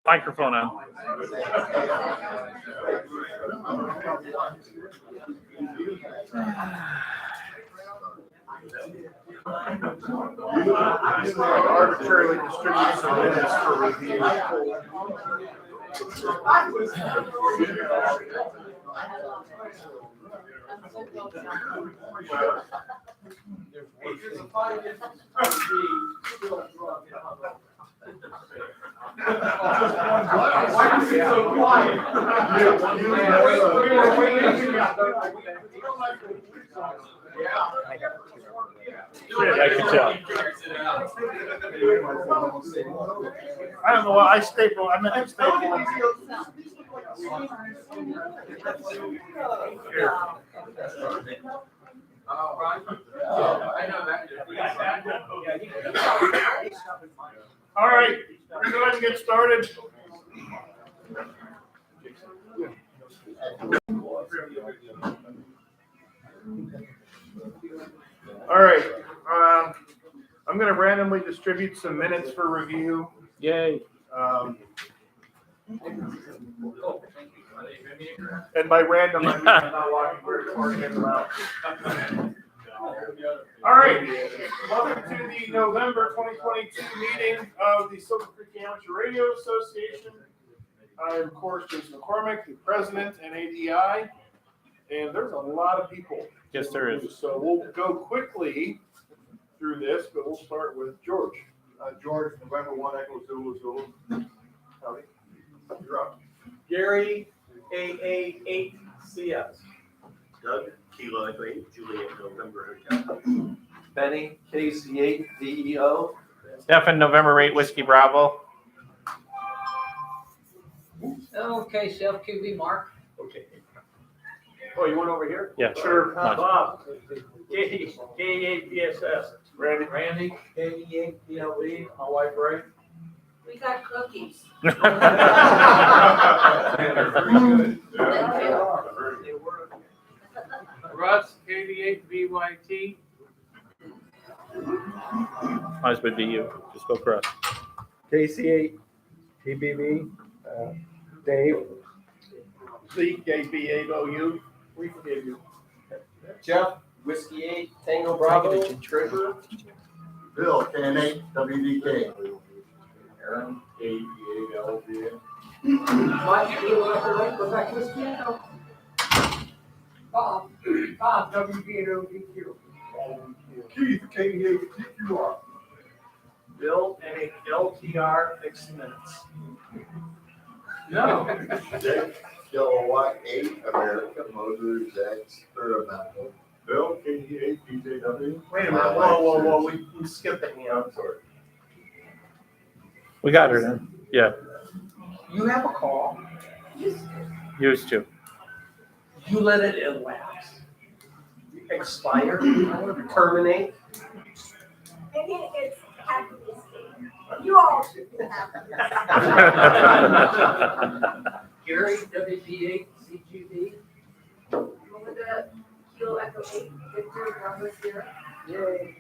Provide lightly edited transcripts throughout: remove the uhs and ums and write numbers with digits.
Microphone on. Arbitrarily distribute some minutes for review. Why is it so quiet? I can tell. I don't know what I staple. I meant to staple. All right, we're going to get started. All right, I'm going to randomly distribute some minutes for review. Yay. And by random, I mean I'm not walking very far to get them out. All right, welcome to the November 2022 meeting of the Silver Creek Amateur Radio Association. I am, of course, Jason McCormick, the president and ADI, and there's a lot of people. Yes, there is. So we'll go quickly through this, but we'll start with George. George, November 1, Echo Zulu Zulu. Howdy. You're up. Gary, AA8CS. Doug, Kilo Echo 8, Juliet, November Hotel. Benny, KC8 DEO. Stefan, November 8, Whiskey Bravo. Okay, Chef QB Mark. Okay. Oh, you went over here? Yeah. Sure. Bob, K8 PSS. Randy. Randy, K8 PLB, my wife Ray. We got cookies. Very good. They were. Russ, KD8 BYT. Might as well be you. Just go across. KC8, TBB, Dave, CKB8OU, we forgive you. Jeff, Whiskey 8, Tango Bravo, Treasurer. Bill, KN8, WDK. Aaron, A8LVN. Mike, you want to write the back with me? Bob, WBNODQ. Keith, KN8, TQR. Bill, LTR, fixed minutes. No. Jake, Kilowatt 8, America, Motor, Zax, Third Mountain. Bill, KN8, BJW. Wait a minute, whoa, we skipped it. I'm sorry. We got her then. Yeah, You have a call. used to. You let it elapse. Expire, terminate. Maybe it's happy this game. You all should be happy. Gary, WP8, CGB. Melinda, Kilo Echo 8, Victor, Bravo Sierra. Yay.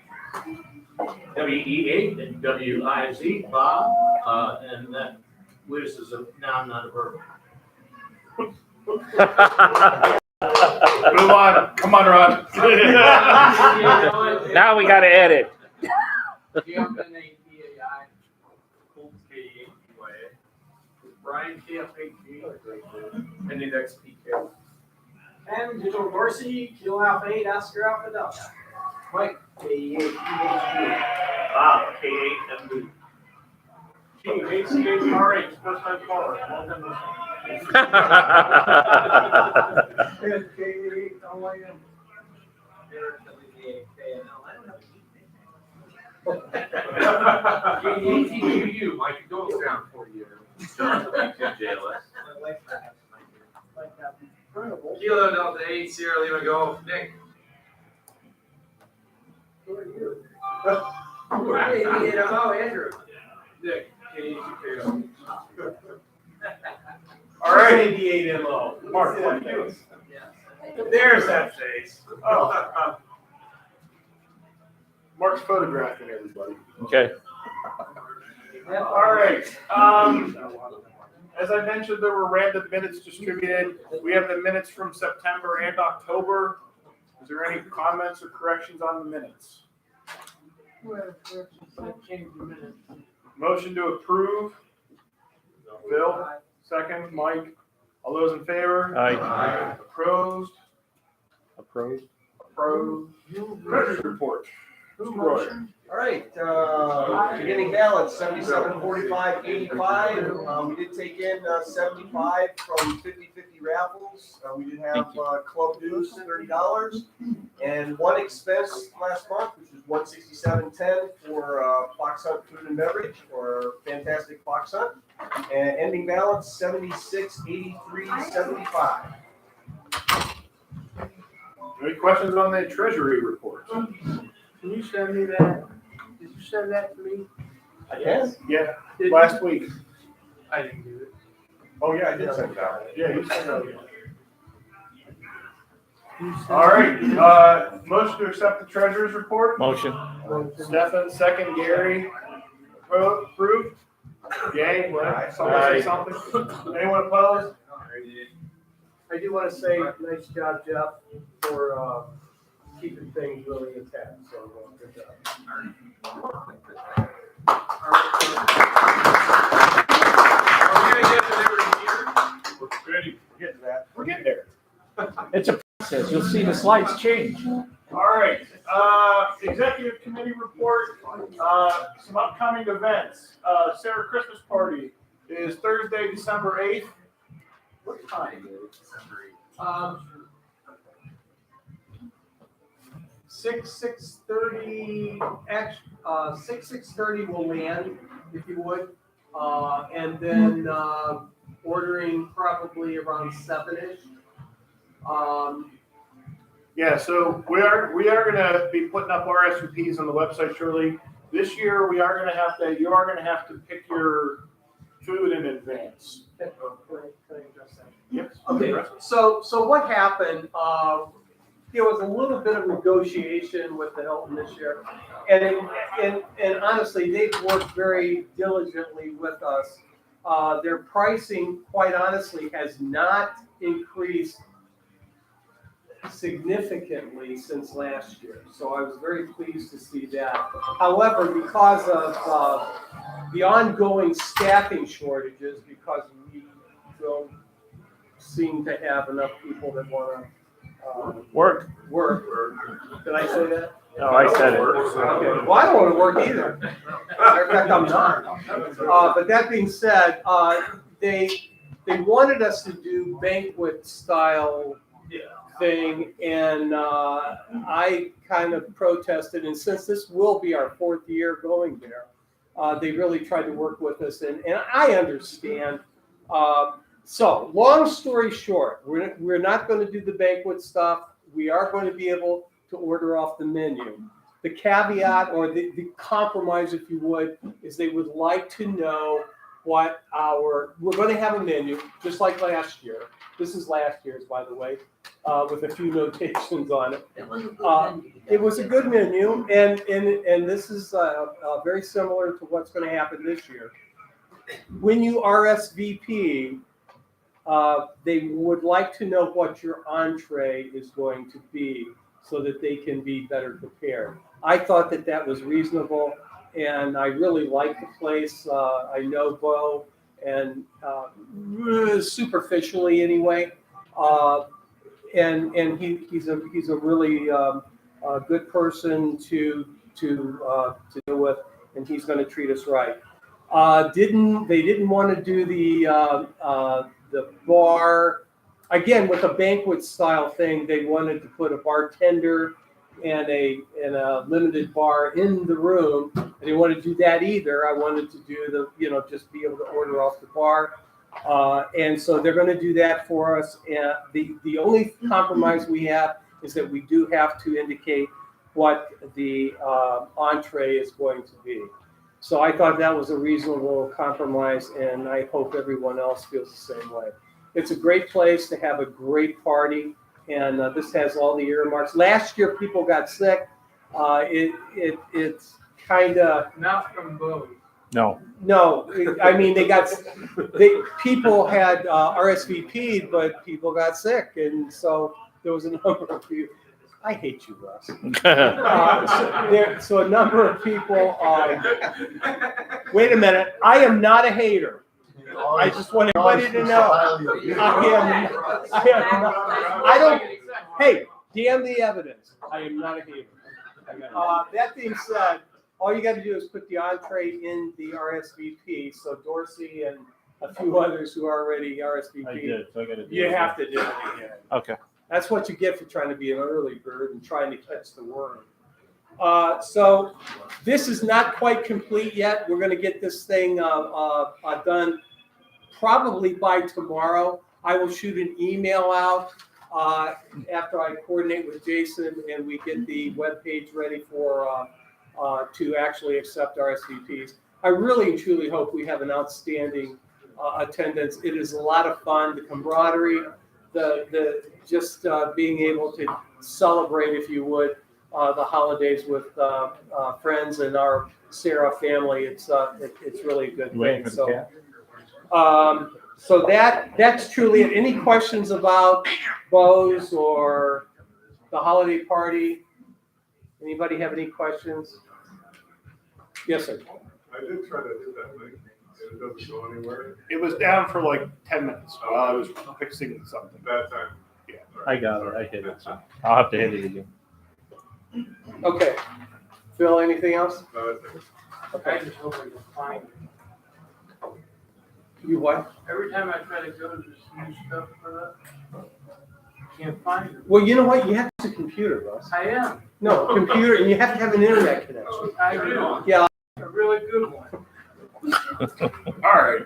WE8 and WIZ, Bob, and that Wiz is a noun, not a verb. Move on, come on, Ron. Now we got to edit. Brian KF8G, and the next PK. And Digital Dorsey, Kilo Alpha 8, Oscar Alpha Delta. Mike, K8 Bob, K8MB. HCH first time caller. Welcome. K8, OIM. KATQU, Mike, goes down for you. JLS. Kilo Delta 8, Sierra Lima Golf, Nick. Oh, Andrew. Nick, KATQU. All right, 88 MO. Mark, what do you do? There's that face. Oh. Mark's photographing everybody. Okay. All right, as I mentioned, there were random minutes distributed. We have the minutes from September and October. Is there any comments or corrections on the minutes? Motion to approve. Bill, second. Mike, all those in favor? Aye. Opposed? Approved. Approved. Treasurer's report. Roy. All right, beginning balance, 7745.85. We did take in 75 from 50/50 raffles. We did have club dues, $30. And one expense last month, which was $167.10 for Fox Hunt Food and Beverage, or fantastic Fox Hunt. And ending balance, 7683.75. Any questions on the treasury report? Can you send me that? Did you send that to me? Yes. Yeah, last week. I didn't do it. Oh, yeah, I did send it out. Yeah, you sent it. You sent All right, motion to accept the treasurer's report. Motion. Stefan, second. Gary, approved. Yay, what? Someone say something? Anyone opposed? I do want to say, nice job, Jeff, for keeping things really intact, so good job. Are we gonna get to every year? We're ready. Get to that. We're getting there. It's a process. You'll see the slides change. All right, executive committee report, some upcoming events. Sarah Christmas party is Thursday, December 8th. What time is it? December 8th. 6:30, 6:30 will land, if you would. And then ordering probably around 7-ish. Yeah, so we are gonna be putting up RSVPs on the website shortly. This year, you are gonna have to pick your food in advance. Can I address that? Yep. Okay, so what happened, there was a little bit of negotiation with the Hilton this year. And honestly, they've worked very diligently with us. Their pricing, quite honestly, has not increased significantly since last year. So I was very pleased to see that. However, because of the ongoing staffing shortages, because we don't seem to have enough people that want to Work. work. Did I say that? No, I said it. Okay. Well, I don't want to work either. Matter of fact, I'm not. But that being said, they wanted us to do banquet style thing, and I kind of protested. And since this will be our 4th year going there, they really tried to work with us, and I understand. So, long story short, we're not going to do the banquet stuff. We are going to be able to order off the menu. The caveat, or the compromise, if you would, is they would like to know what we're going to have a menu, just like last year. This is last year's, by the way, with a few notations on it. It was a good menu, and this is very similar to what's going to happen this year. When you RSVP, they would like to know what your entree is going to be so that they can be better prepared. I thought that was reasonable, and I really like the place. I know Bo, and superficially anyway, and he's a really good person to deal with, and he's going to treat us right. They didn't want to do the bar. Again, with a banquet style thing, they wanted to put a bartender and a limited bar in the room. I didn't want to do that either. I wanted to do just be able to order off the bar. And so they're going to do that for us. And the only compromise we have is that we do have to indicate what the entree is going to be. So I thought that was a reasonable compromise, and I hope everyone else feels the same way. It's a great place to have a great party, and this has all the earmarks. Last year, people got sick. It's kind of Not from Bo. No. No, I mean, people had RSVP'd, but people got sick, and so there was a number of people. I hate you, Russ. So a number of people, wait a minute, I am not a hater. I just want everybody to know. I don't, hey, damn the evidence. I am not a hater. That being said, all you got to do is put the entree in the RSVP. So Dorsey and a few others who are already RSVP. I did, so I gotta do You it. have to do it again. Okay. That's what you get for trying to be an early bird and trying to catch the worm. So this is not quite complete yet. We're going to get this thing done probably by tomorrow. I will shoot an email out after I coordinate with Jason and we get the webpage ready for to actually accept RSVPs. I really and truly hope we have an outstanding attendance. It is a lot of fun. The camaraderie, the just being able to celebrate, if you would, the holidays with friends and our Sarah family. It's really a good thing. So. So that's truly it. Any questions about Bose or the holiday party? Anybody have any questions? Yes, sir. I did try to hit that link, and it doesn't go anywhere. It was down for like 10 minutes while I was fixing something. Bad time. Yeah. I got it. I hit it. So I'll have to hit it again. Okay. Phil, anything else? No, that's it. I just hope I can find it. You what? Every time I try to go to this new stuff for that, can't find it. Well, you know what? You have to use a computer, Russ. I am. No, computer, and you have to have an internet connection. I do. Yeah. A really good one. All right.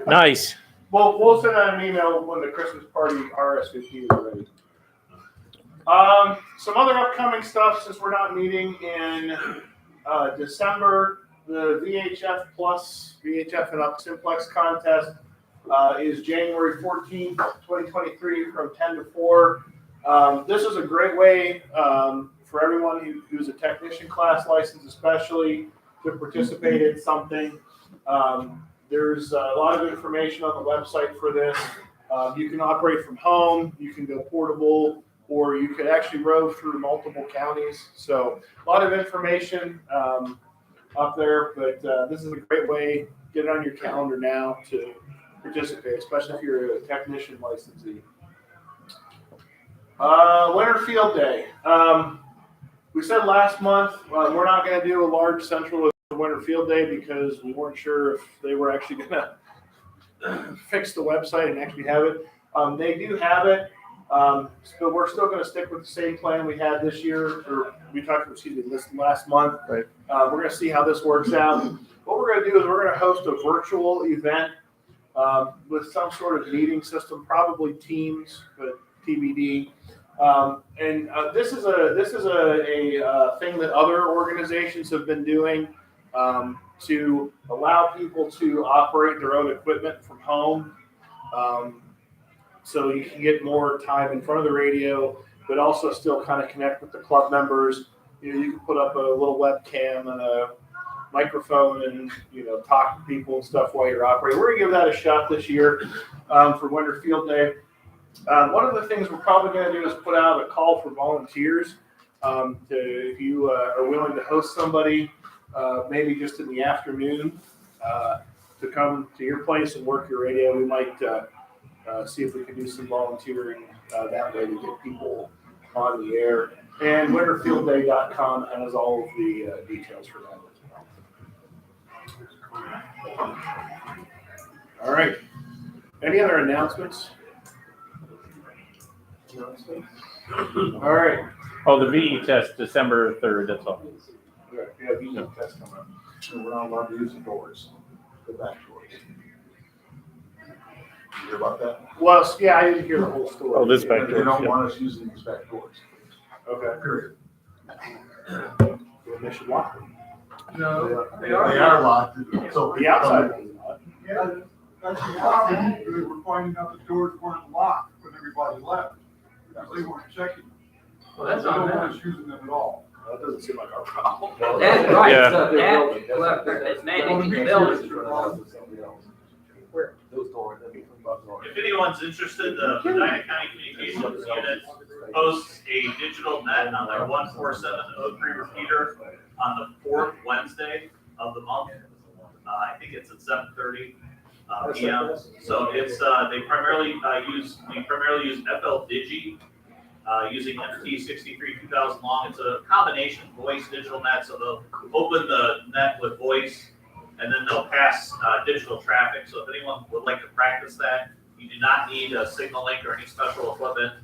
Nice. Well, we'll send out an email when the Christmas party RSVP is ready. Some other upcoming stuff since we're not meeting in December. The VHF and Up Simplex contest is January 14th, 2023 from 10 to 4. This is a great way for everyone who's a technician class license especially to participate in something. There's a lot of information on the website for this. You can operate from home, you can go portable, or you could actually rove through multiple counties. So a lot of information up there, but this is a great way. Get it on your calendar now to participate, especially if you're a technician licensee. Winter Field Day. We said last month we're not going to do a large central Winter Field Day because we weren't sure if they were actually going to fix the website and actually have it. They do have it. So we're still going to stick with the same plan we had this year, or we talked, this last month. Right. We're going to see how this works out. What we're going to do is we're going to host a virtual event with some sort of meeting system, probably Teams, but TBD. This is a thing that other organizations have been doing to allow people to operate their own equipment from home. So you can get more time in front of the radio, but also still kind of connect with the club members. You know, you can put up a little webcam and a microphone and, talk to people and stuff while you're operating. We're going to give that a shot this year for Winter Field Day. One of the things we're probably going to do is put out a call for volunteers. If you are willing to host somebody, maybe just in the afternoon, to come to your place and work your radio, we might see if we can do some volunteering that way to get people on the air. And winterfieldday.com has all of the details for that as well. All right. Any other announcements? All right. Oh, the VE test, December 3rd, that's all. Good. Yeah, VE test coming up. So we're not allowed to use the doors, the back doors. You hear about that? Well, yeah, I didn't hear the whole story. Oh, this back They door. don't yeah. want us using these back doors, Okay. period. They should lock them. No, They are locked, so. The outside one's not. Yeah, that's the problem. We were finding out the doors weren't locked when everybody left. They weren't checking. Well, that's They on don't them. want us using them at all. That doesn't seem like our problem. That's right, Yeah. so that, look, it's mandating the building. If anyone's interested, the Medina County Communications Unit hosts a digital net on their 14703 repeater on the fourth Wednesday of the month. I think it's at 7:30 PM. So it's, we primarily use FL Digi, using MT63 2000 long. It's a combination voice digital net, so they'll open the net with voice and then they'll pass digital traffic. So if anyone would like to practice that, you do not need a signal link or any special equipment.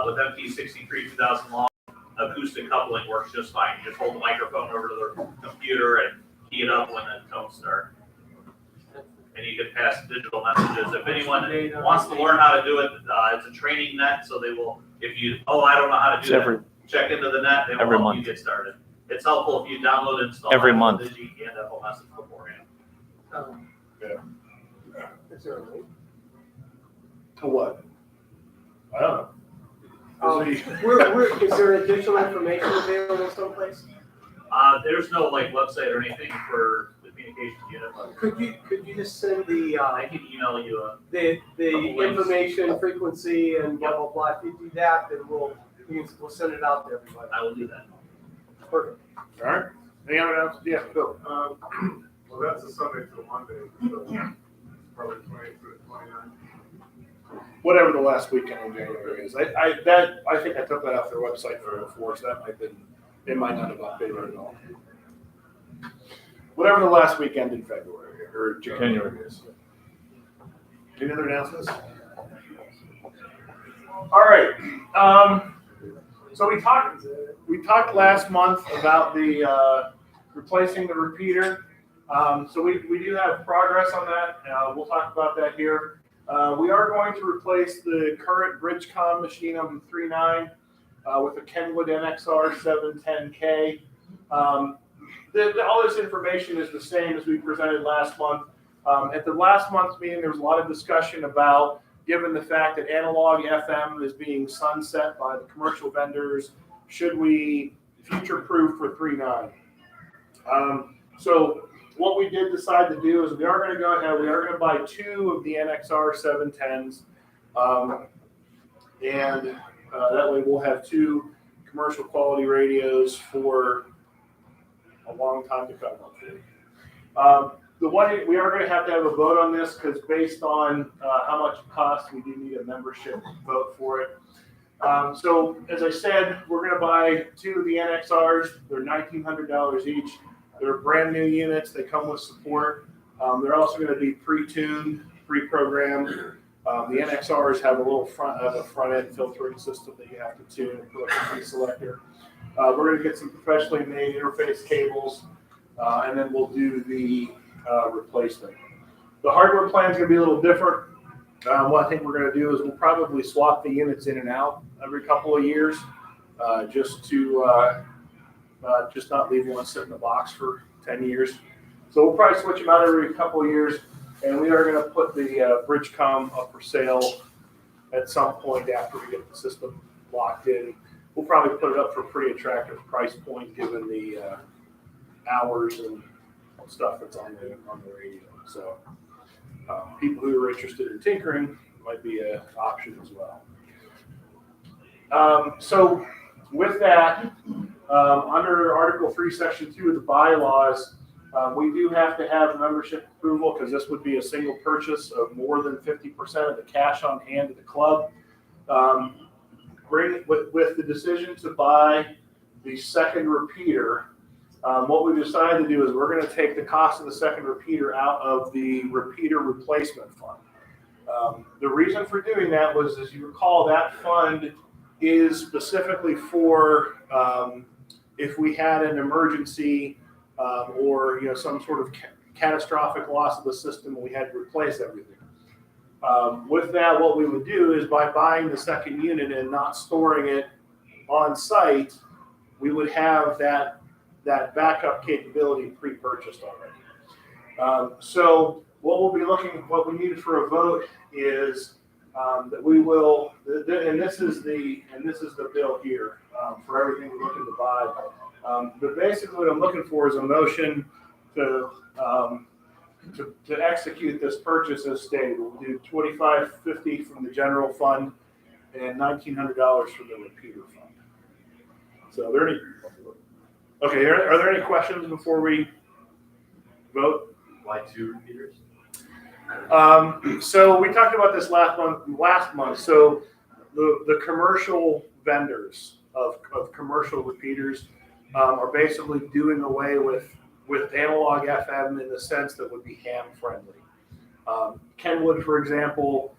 With MT63 2000 long, acoustic coupling works just fine. You just hold the microphone over to the computer and key it up when the tones start. And you can pass digital messages. If anyone wants to learn how to do it, it's a training net, so they will, if you, I don't know how to do that, check into the net, they will every help month. you get started. It's helpful if you download and install Every FL month. Digi and FL Message beforehand. Is there a link? To what? I don't know. Is there additional information available someplace? There's no like website or anything for the communications unit, but Could you just send the, I can email you the links. information, frequency, and blah, blah, blah? If you do that, then we'll send it out to everybody. I will do that. Perfect. All right. Any other announcements? Yeah, Bill. Well, that's a Sunday to a Monday, so probably 28th to the 29th. Whatever the last weekend in January is. I think I took that off their website for before, so that might have been, they might not have updated at all. Whatever the last weekend in February or January is. Any other announcements? All right. So we talked last month about the replacing the repeater. So we do have progress on that. We'll talk about that here. We are going to replace the current Bridgecom machine on the 3.9 with a Kenwood NXR 710K. All this information is the same as we presented last month. At the last month's meeting, there was a lot of discussion about, given the fact that analog FM is being sunset by the commercial vendors, should we future-proof for 3.9? So what we did decide to do is we are going to go ahead, we are going to buy 2 of the NXR 710s. And that way we'll have 2 commercial quality radios for a long time to come, hopefully. The one, we are going to have a vote on this because based on how much it costs, we do need a membership vote for it. So as I said, we're going to buy 2 of the NXRs. They're $1,900 each. They're brand new units. They come with support. They're also going to be pre-tuned, pre-programmed. The NXRs have a little front-end filtering system that you have to tune and put a key selector. We're going to get some professionally made interface cables, and then we'll do the replacement. The hardware plan is going to be a little different. What I think we're going to do is we'll probably swap the units in and out every couple of years, just to just not leave one sit in the box for 10 years. So we'll probably switch them out every couple of years, and we are going to put the Bridgecom up for sale at some point after we get the system locked in. We'll probably put it up for a pretty attractive price point given the hours and stuff that's on the radio. So people who are interested in tinkering might be an option as well. So with that, under Article 3, Section 2 of the bylaws, we do have to have membership approval because this would be a single purchase of more than 50% of the cash on hand of the club. With the decision to buy the second repeater, what we decided to do is we're going to take the cost of the second repeater out of the repeater replacement fund. The reason for doing that was, as you recall, that fund is specifically for if we had an emergency or some sort of catastrophic loss of the system and we had to replace everything. With that, what we would do is by buying the second unit and not storing it on site, we would have that backup capability pre-purchased already. So what we need for a vote is that we will, and this is the bill here for everything we're looking to buy. But basically what I'm looking for is a motion to execute this purchase as stated. We'll do $2,550 from the general fund and $1,900 from the repeater fund. So are there any, okay, are there any questions before we vote? Why 2 repeaters? So we talked about this last month. So the commercial vendors of commercial repeaters are basically doing away with analog FM in the sense that would be ham friendly. Kenwood, for example,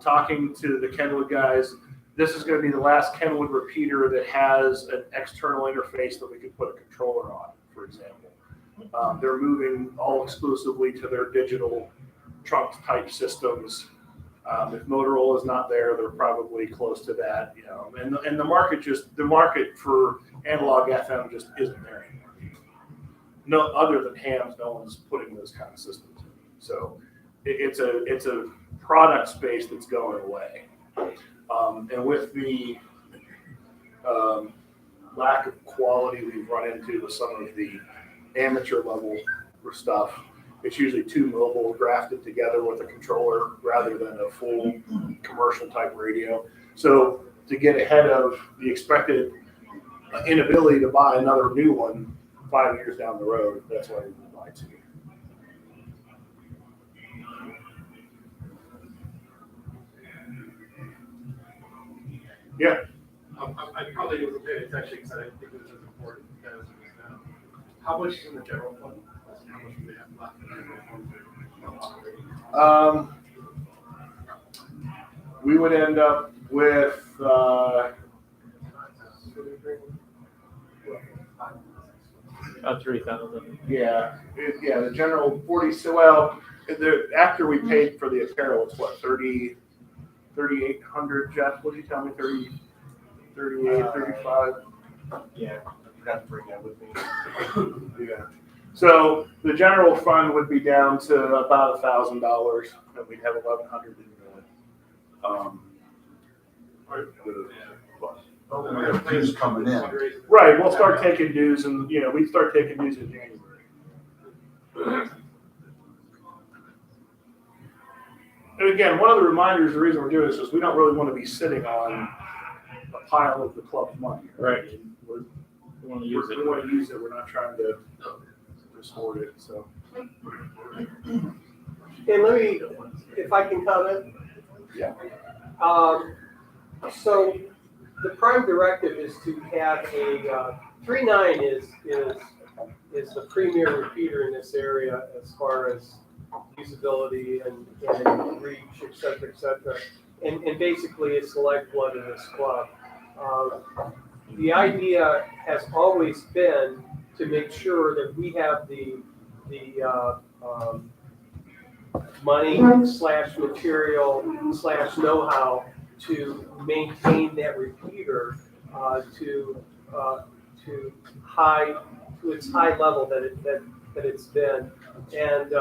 talking to the Kenwood guys, this is going to be the last Kenwood repeater that has an external interface that we could put a controller on, for example. They're moving all exclusively to their digital trunk type systems. If Motorola is not there, they're probably close to that, you know. And the market for analog FM just isn't there anymore. No, other than hams, no one's putting those kind of systems in. So it's a product space that's going away. And with the lack of quality we've run into with some of the amateur level stuff, it's usually 2 mobile grafted together with a controller rather than a full commercial type radio. So to get ahead of the expected inability to buy another new one 5 years down the road, that's why we buy 2. Yeah. I probably wasn't paying attention because I didn't think it was as important as it is now. How much is in the general fund? How much do they have left in the general fund? We would end up with About 3,000. the general 40. So well, after we paid for the apparel, it's what 3,800. Jeff, what did you tell me? 38, 35. Yeah, you have to bring that with me. Yeah. So the general fund would be down to about $1,000, and we'd have 1,100 in the dues coming in. Right, we'll start taking dues, and we'd start taking dues in January. And again, one of the reminders, the reason we're doing this is we don't really want to be sitting on a pile of the club's money. Right. We want to use it. We want to use it. We're not trying to just hoard it. So. And let me, if I can comment. Yeah. So the prime directive is to have a 3.9 is the premier repeater in this area as far as usability and reach, et cetera, et cetera. And basically it's the lifeblood of this club. The idea has always been to make sure that we have the money / material / know-how to maintain that repeater to its high level that it's been. And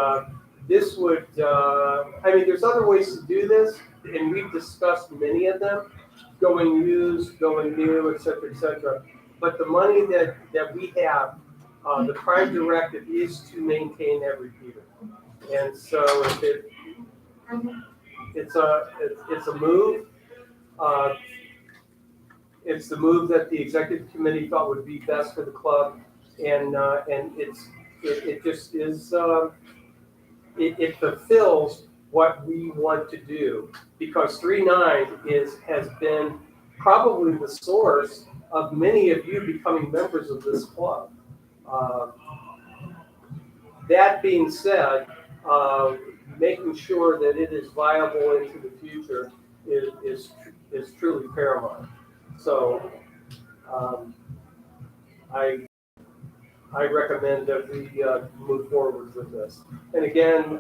this would, there's other ways to do this, and we've discussed many of them, going used, going new, et cetera, but the money that we have, the prime directive is to maintain that repeater. And so it's a move. It's the move that the executive committee thought would be best for the club, and it just is it fulfills what we want to do, because 3.9 has been probably the source of many of you becoming members of this club. That being said, making sure that it is viable into the future is truly paramount. So I recommend that we move forward with this. And again,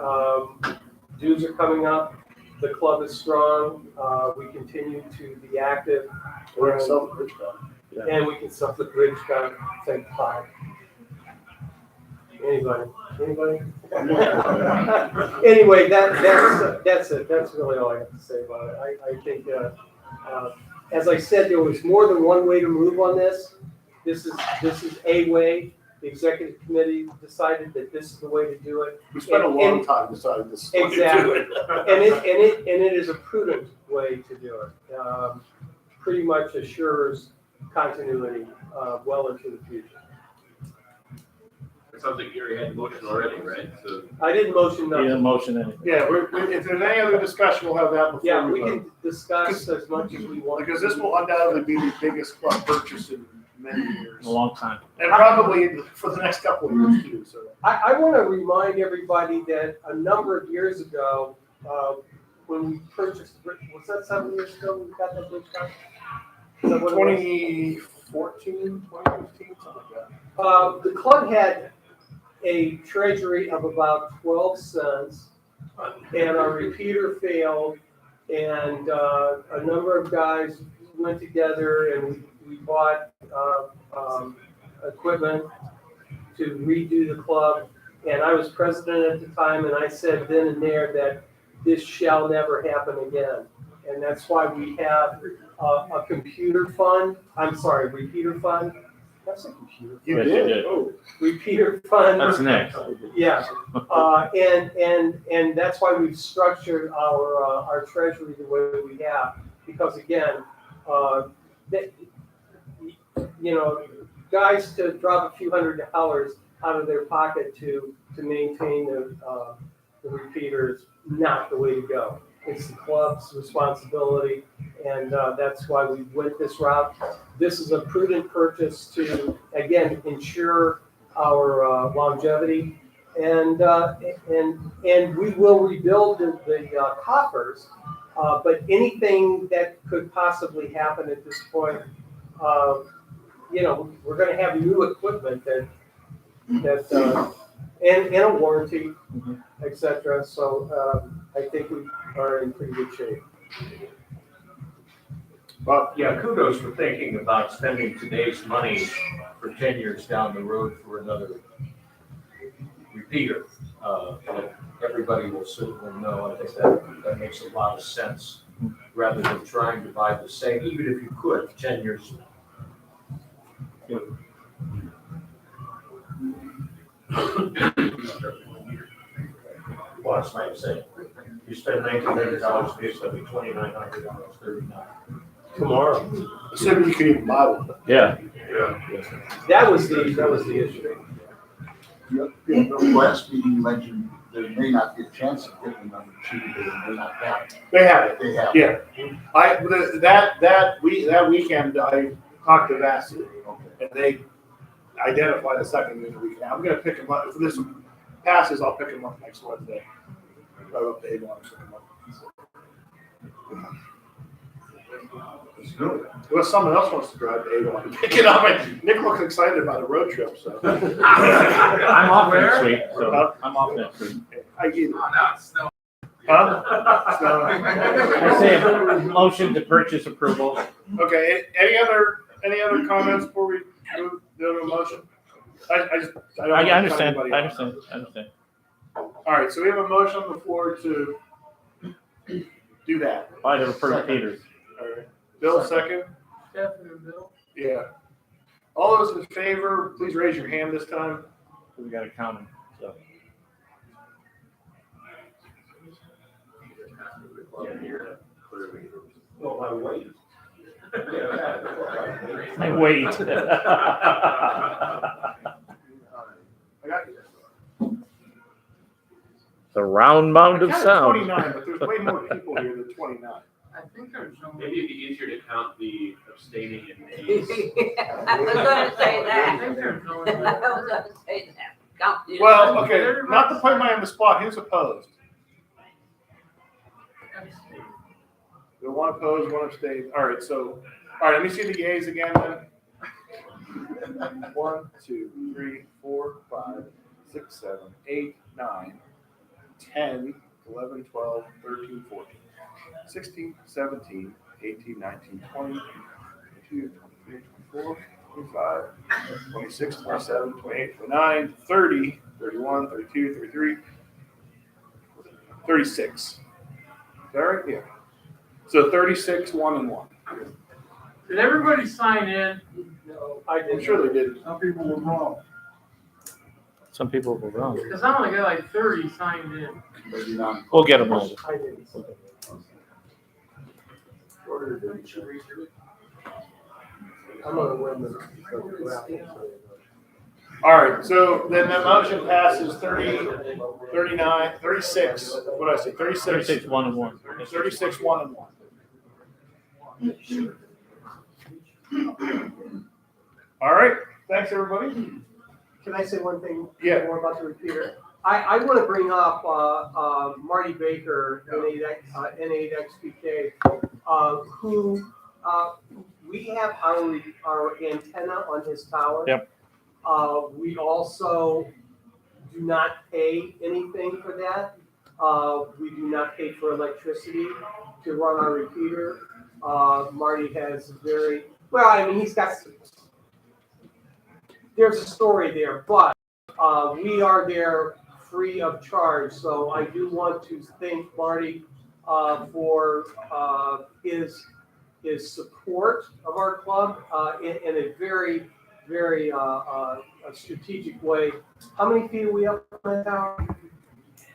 dues are coming up. The club is strong. We continue to be active. We're going to sell the bridge gun. And we can sell the bridge gun. Thank God. Anybody? Anyway, that's it. That's really all I have to say about it. I think, as I said, there was more than one way to move on this, this is a way. The executive committee decided that this is the way to do it. We spent a And- long and- time deciding this. is the way to do Exactly. it. And it is a prudent way to do it. Pretty much assures continuity, well into the future. It sounds like Gary had a motion already, right? So I didn't motion You nothing. didn't motion anything. Yeah, if there's any other discussion, we'll have that before Yeah, we we vote. can discuss as much as we want. Because this will undoubtedly be the biggest club purchase in many years. A long time. And probably for the next couple of years too, so. I want to remind everybody that a number of years ago, when we purchased, was that 7 years ago we got that big truck? Is that what it was? 2014, 2015, something like that. The club had a treasury of about 12 cents, and our repeater failed, and a number of guys went together and we bought equipment to redo the club. And I was president at the time, and I said then and there that this shall never happen again. And that's why we have a computer fund, repeater fund. That's a computer. You Yes, you did? did. Oh. Repeater fund. That's next. Yeah, and that's why we've structured our treasury the way we have, because again, that, you know, guys to drop a few $100s out of their pocket to maintain the repeaters, not the way to go. It's the club's responsibility, and that's why we went this route. This is a prudent purchase to, again, ensure our longevity, and we will rebuild the coffers, but anything that could possibly happen at this point, you know, we're going to have new equipment that and a warranty, et cetera. So I think we are in pretty good shape. Well, yeah, kudos for thinking about spending today's money for 10 years down the road for another repeater. That everybody will certainly know. I think that makes a lot of sense, rather than trying to buy the same, even if you could, 10 years. Well, that's what I'm saying. You spend $1,900, it's going to be $2,900, $39. Tomorrow. Assuming you can even buy one. Yeah. That was the issue. Last meeting, you mentioned there may not be a chance of getting them cheaper, they may not have it. They have it. They have. Yeah. That weekend, I talked to Vassy, and they identified a second in the weekend. I'm gonna pick them up, if this passes, I'll pick them up next Wednesday. Drive up to Avon, pick them up. Unless someone else wants to drive to Avon and pick it up, and Nick looks excited about a road trip, so. I'm off next week, so I'm off next week. I get it. Oh, no, it's snow. Huh? So, I say a motion to purchase approval. Okay, any other comments before we move to a motion? I don't I wanna cut understand, anybody I off. understand. All right, so we have a motion on the floor to do that. Buy the first Peters. All right, Bill, second? Stephanie and Bill. Yeah. All those in favor, please raise your hand this time. We gotta count them, so. Well, I wait. I wait. I got you. The round mound of I counted sound. 29, but there's way more people here than 29. I think there's no. Maybe it'd be easier to count the abstaining and nays. I was gonna say I that. think there's no. I was gonna say that. Count it. Well, okay, not to put my on the spot, who's opposed? The one opposed, one abstained. All right, so, all right, let me see the yeas again then. 1, 2, 3, 4, 5, 6, 7, 8, 9, 10, 11, 12, 13, 14, 16, 17, 18, 19, 20, 22, 23, 24, 25, 26, 27, 28, 29, 30, 31, 32, 33, 36. Is that right? Yeah. So 36, 1 and 1. Did everybody sign in? No, I I'm didn't. sure they did. Some people were wrong. Some people will go wrong. Because I only got like 30 signed in. We'll get them all. I didn't. I'm gonna win the. All right, so then the motion passes 30, 39, 36, what did I say, 36? 36, 1 and 1. 36, 1 and 1. All right, thanks, everybody. Can I say one thing? Yeah. More about the repeater? I want to bring up Marty Baker, N8XPK, who we have our antenna on his tower. Yep. We also do not pay anything for that. We do not pay for electricity to run our repeater. Marty has very, well, I mean, he's got, there's a story there, but we are there free of charge. So I do want to thank Marty for his support of our club in a very, very a strategic way. How many feet are we up on that tower?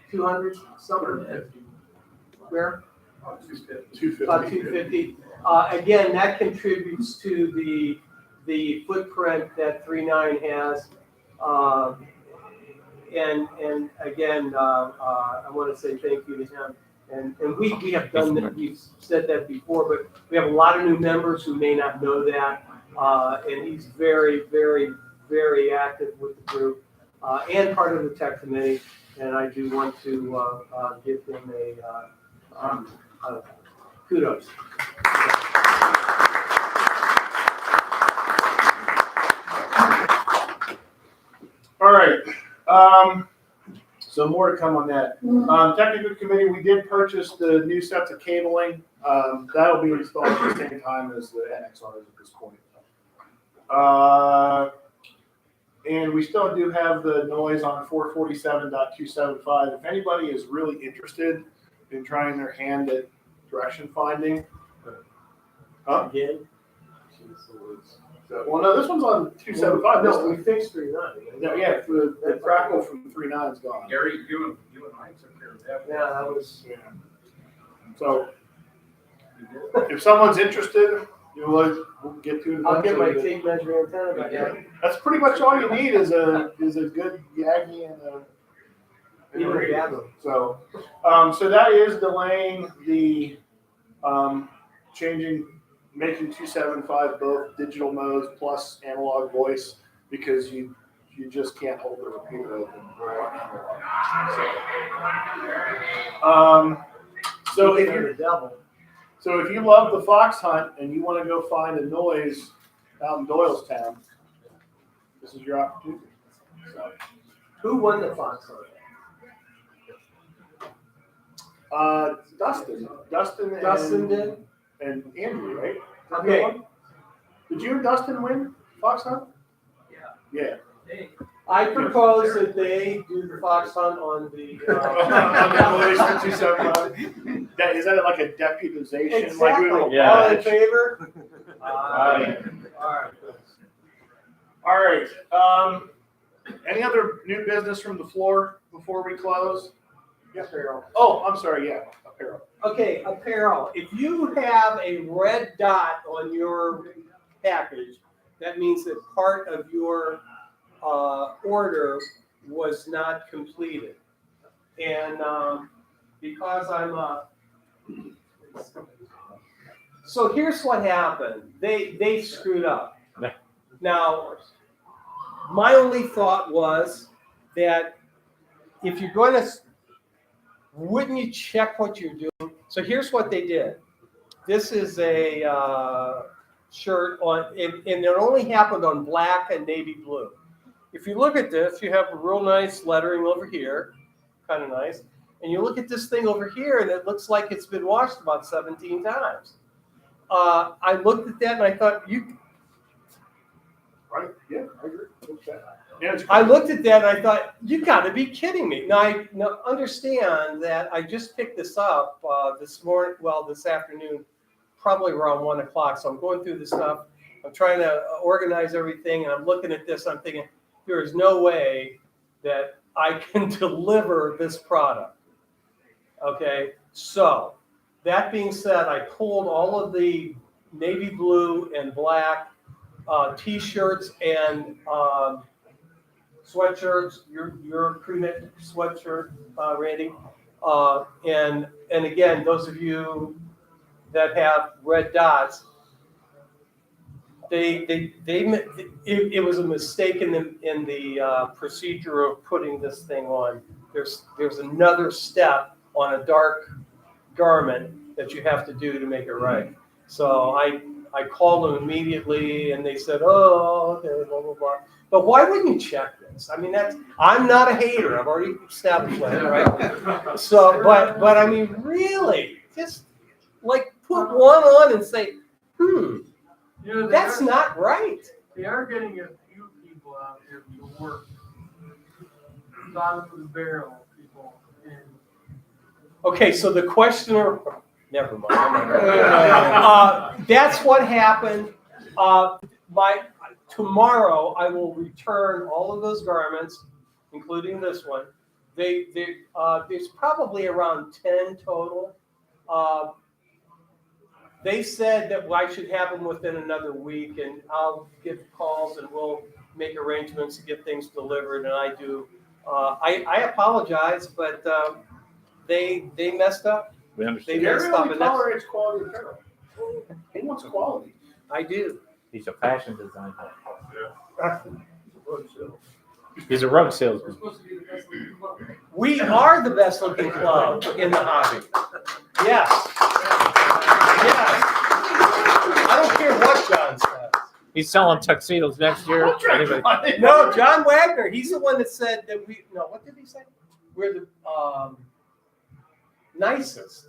200 something? Where? 250. About 250. Again, that contributes to the footprint that 39 has. And again, I want to say thank you to him. And we have done that, we've said that before, but we have a lot of new members who may not know that. And he's very, very, very active with the group and part of the tech committee. And I do want to give him a kudos. All right, so more to come on that. Technical committee, we did purchase the new sets of cabling. That'll be installed at the same time as the NXRs at this point. And we still do have the noise on 447.275. If anybody is really interested in trying their hand at direction finding. Again? Well, no, this one's on 275. No, we fixed 39. No, yeah, the crackle from 39's gone. Gary, you and I took care of that. Yeah, that was. Yeah. So, if someone's interested, we'll get to it. I'll get my eventually. tape measure antenna back. Yeah. That's pretty much all you need is a good Yagi and Even a Gathering. so that is delaying the making 275 both digital modes plus analog voice because you just can't hold the repeater open. So if you love the fox hunt and you want to go find a noise out in Doylestown, this is your opportunity. So, Who won the fox hunt? Dustin did? and Andrew, right? Okay. Did you and Dustin win fox hunt? Yeah. I propose that they do the fox hunt on the. Is that like a deputization? Exactly. Like Yeah. All in favor? Aye. All right. Any other new business from the floor before we close? Yeah, apparel. Oh, I'm sorry. Yeah, apparel. Okay, apparel. If you have a red dot on your package, that means that part of your order was not completed. And because so here's what happened. They screwed up. Now, my only thought was that if you're going to, wouldn't you check what you're doing? So here's what they did. This is a shirt on, and it only happened on black and navy blue. If you look at this, you have a real nice lettering over here, kind of nice. And you look at this thing over here, and it looks like it's been washed about 17 times. I looked at that, and I thought, Right? Yeah, I agree. Okay. Yeah, it's I looked at that, and I thought, you got to be kidding me. Now, understand that I just picked this up this afternoon probably around 1 o'clock. So I'm going through the stuff. I'm trying to organize everything, and I'm looking at this. I'm thinking, there is no way that I can deliver this product. Okay, so that being said, I pulled all of the navy blue and black T-shirts and sweatshirts. Your crew neck sweatshirt, Randy, and again, those of you that have red dots. It was a mistake in the procedure of putting this thing on. There's another step on a dark garment that you have to do to make it right. So I called them immediately, and they said, "Oh, okay, blah blah blah." But why wouldn't you check this? I mean, I'm not a hater. I've already established that, right? So, but I mean, really, just like put one on and say, You know, that's not right. They are getting a few people out there to work. Bottom of the barrel people. And Okay, so the questioner, never mind. That's what happened. Tomorrow I will return all of those garments, including this one. There's probably around 10 total. They said that I should have them within another week, and I'll give calls and we'll make arrangements to get things delivered. And I do. I apologize, but they messed up. We understand. They messed up, Everybody and that's, tolerates quality apparel. He wants quality. I do. He's a fashion designer. He's a rug salesman. we're supposed to be the best looking club. We are the best looking club in the hobby. Yes. Yes. I don't care what John says. He's selling tuxedos next year. Anybody- No, John Wagner, he's the one that said that what did he say? We're the nicest.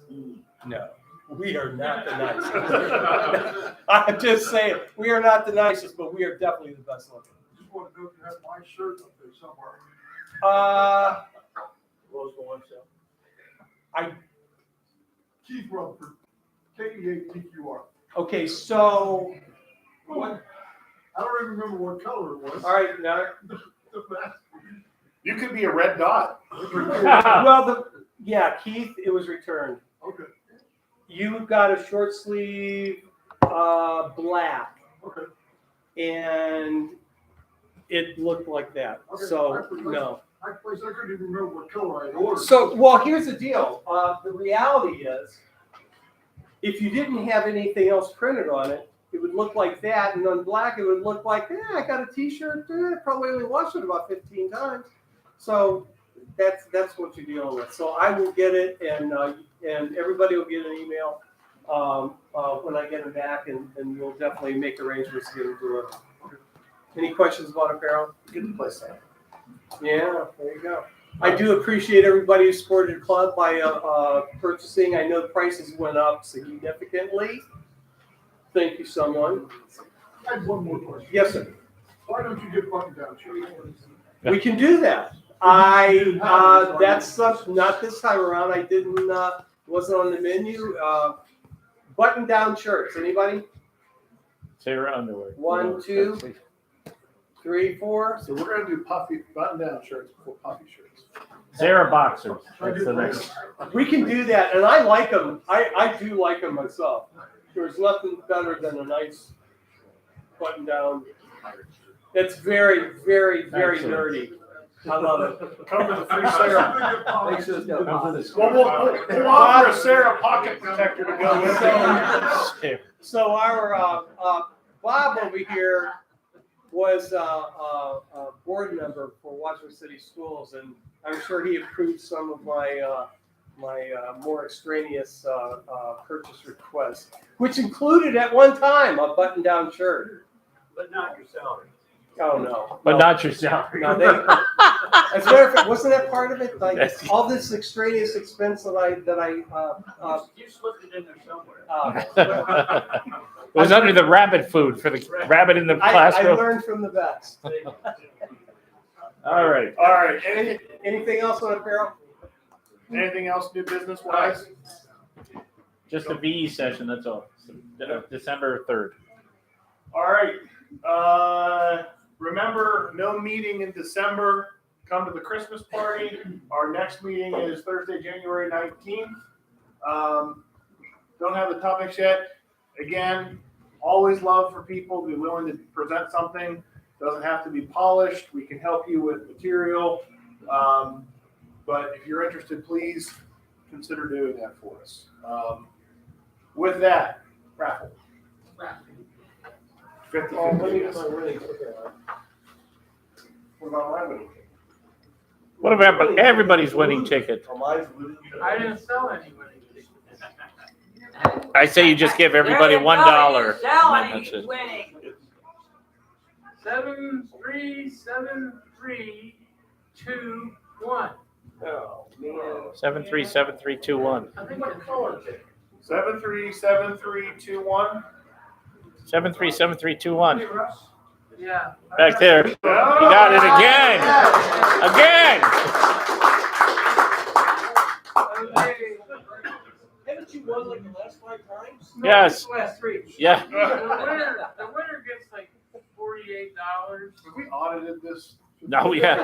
No, we are not the nicest. I'm just saying, we are not the nicest, but we are definitely the best looking. Just want to know if you have my shirt up there somewhere. Keith Rutherford, KEATQR. Okay, so, What? I don't even remember what color it was. all right, now, You could be a red dot. well, Keith, it was returned. Okay, You got a short sleeve, black, okay. and it looked like that. Okay, So, no. I couldn't even remember what color I had ordered. So, well, here's the deal. The reality is, if you didn't have anything else printed on it, it would look like that, and on black, it would look like, I got a T-shirt. Probably only washed it about 15 times. So that's what you're dealing with. So I will get it, and everybody will get an email when I get them back, and we'll definitely make arrangements to get them delivered. Any questions about apparel? Get the place out. Yeah, there you go. I do appreciate everybody who supported the club by purchasing. I know the prices went up significantly. Thank you, someone. I have one more question. Yes, sir. Why don't you get button down shirts? We can do that. That's not this time around. I didn't, wasn't on the menu. Button down shirts. Anybody? Sarah underwear. 1, 2, 3, 4. So we're gonna do puffy button-down shirts before puffy shirts. Sarah boxers. That's the next. We can do that, and I like them. I do like them myself. There's nothing better than a nice button down. It's very, very, very nerdy. I love it. Come with a free Sarah. Make sure it's got a pocket. Well, we'll offer a Sarah pocket protector to go with it. So our Bob over here was a board member for Washington City Schools, and I'm sure he approved some of my more extraneous purchase requests, which included at one time a button-down shirt. But not your salary. Oh no! But no. not your salary. No, as a matter of fact, wasn't that part of it? Like Yes. all this extraneous expense that I You slipped it in there somewhere. It was under the rabbit food for the rabbit in the I classroom. learned from the best. All right. All right, Anything else on apparel? anything else new business wise? Just a VE session, that's all. December 3rd. All right. Remember, no meeting in December. Come to the Christmas party. Our next meeting is Thursday, January 19th. Don't have the topics yet. Again, always love for people to be willing to present something. Doesn't have to be polished. We can help you with material. But if you're interested, please consider doing that for us. With that, raffle. 50. Oh, let me get my winning ticket. What about my winning? What about everybody's winning ticket? I didn't sell any winning. I say you just give everybody $1. That's it. Winning. 73732 Oh, man. 737321. I think what color is it? 737321. 737321. Yeah. Back there. You got it again. Again. Haven't you won like the last 5 times? No, Yes. it's the last 3. Yeah. The winner gets like $48. We audited this. No, yeah.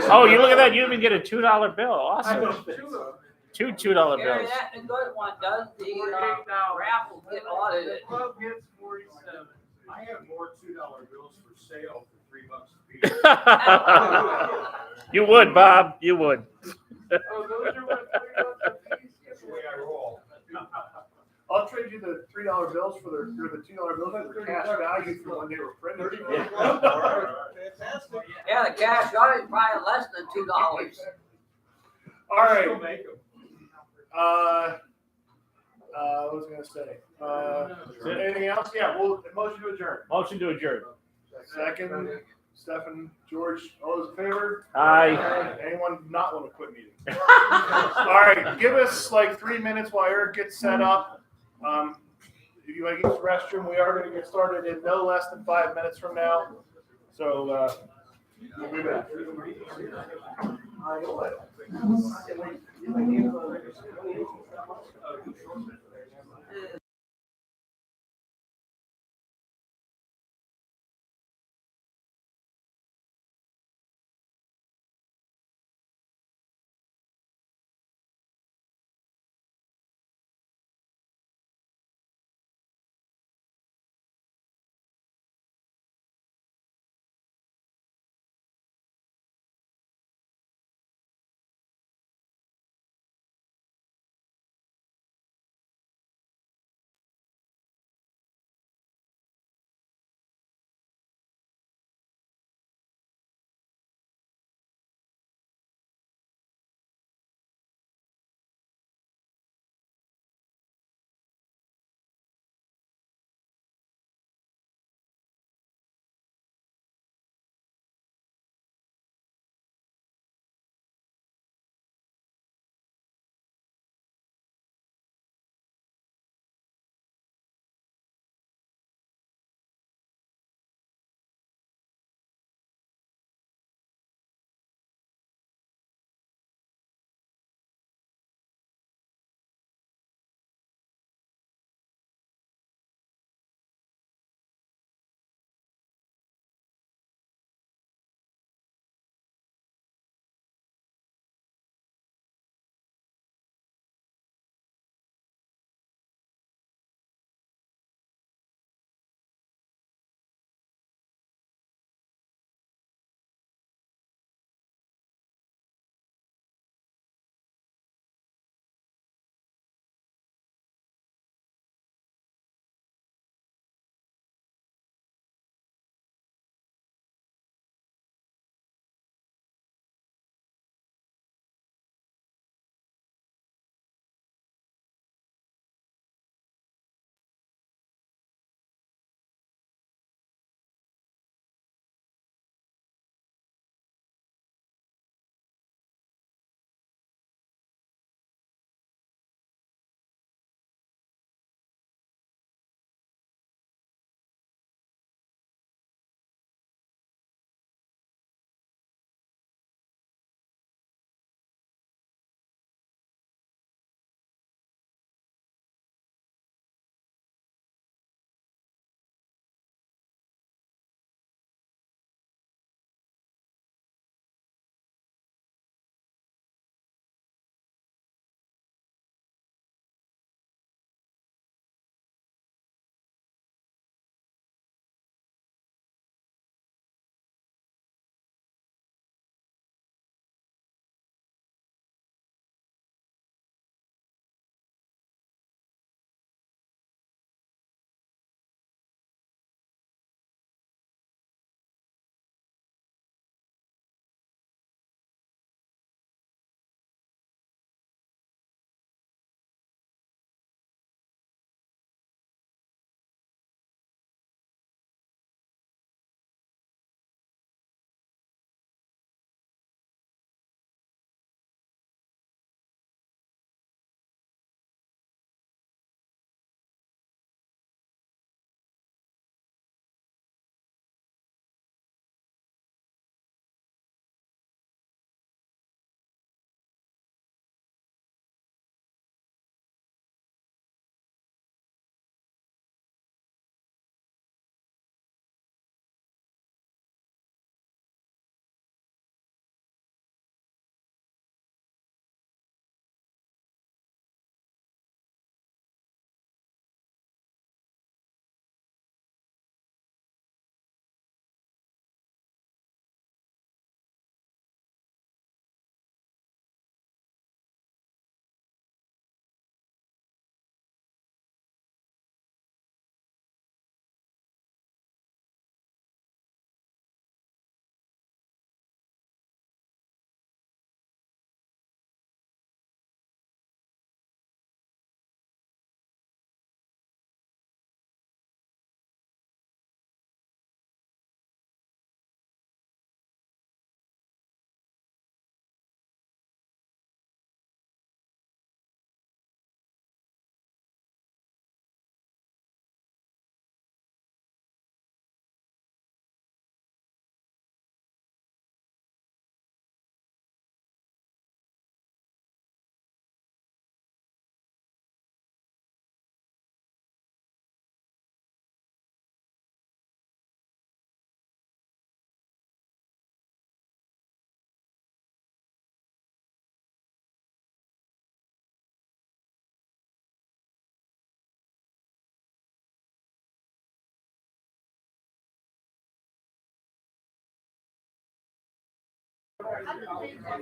Oh, you look at that. You even get a $2 bill. I Awesome. know, 2 of them. Two $2 Gary, bills. that the good one does the $48. raffle get The audited. club gets 47. I have more $2 bills for sale for $3 a piece. You would, Bob. You would. Oh, those are what, $3 a piece? That's the way I roll. I'll trade you the $3 bills for the $2 bills for the cash value for when they were printed. Fantastic. Yeah, the cash value is probably less than $2. All right. Still make 'em. What was I gonna say? Anything else? Yeah, well, motion to adjourn. Motion to adjourn. Second, Stefan, George, all those in favor? Aye. Anyone not want to quit meeting? All right, give us like 3 minutes while Eric gets set up. If you want to use the restroom, we are going to get started in no less than 5 minutes from now. So, we'll be back.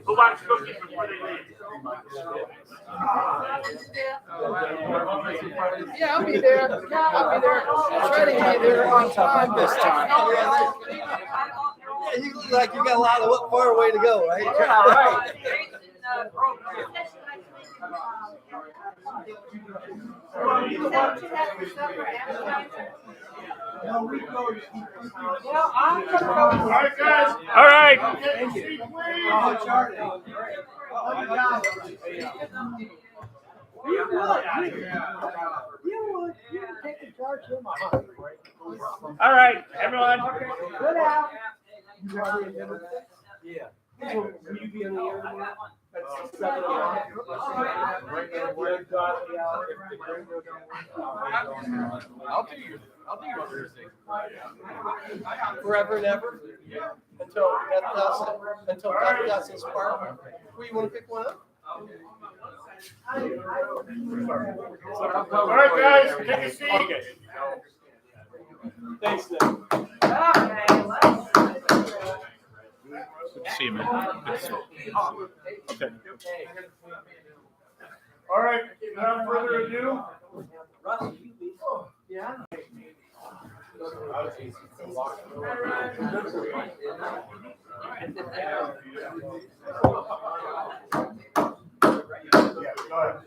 Who wants cookies before they leave? Yeah, I'll be there. I'll be there. I'll try to be there on time this time. You look like you got a lot of far way to go, right? Yeah, right. Well, I'm gonna go. All right, guys. All right. Take a seat, please. All right, everyone. Good out. Yeah. Will you be in the air tomorrow? At 7 o'clock? I'll do your Thursday. Forever and ever? Until death does us part? Where you wanna pick one up? All right, guys, take a seat. Okay. Thanks, Nick. Good to see you, man. Good to see you. Okay. All right, without further ado. Yeah.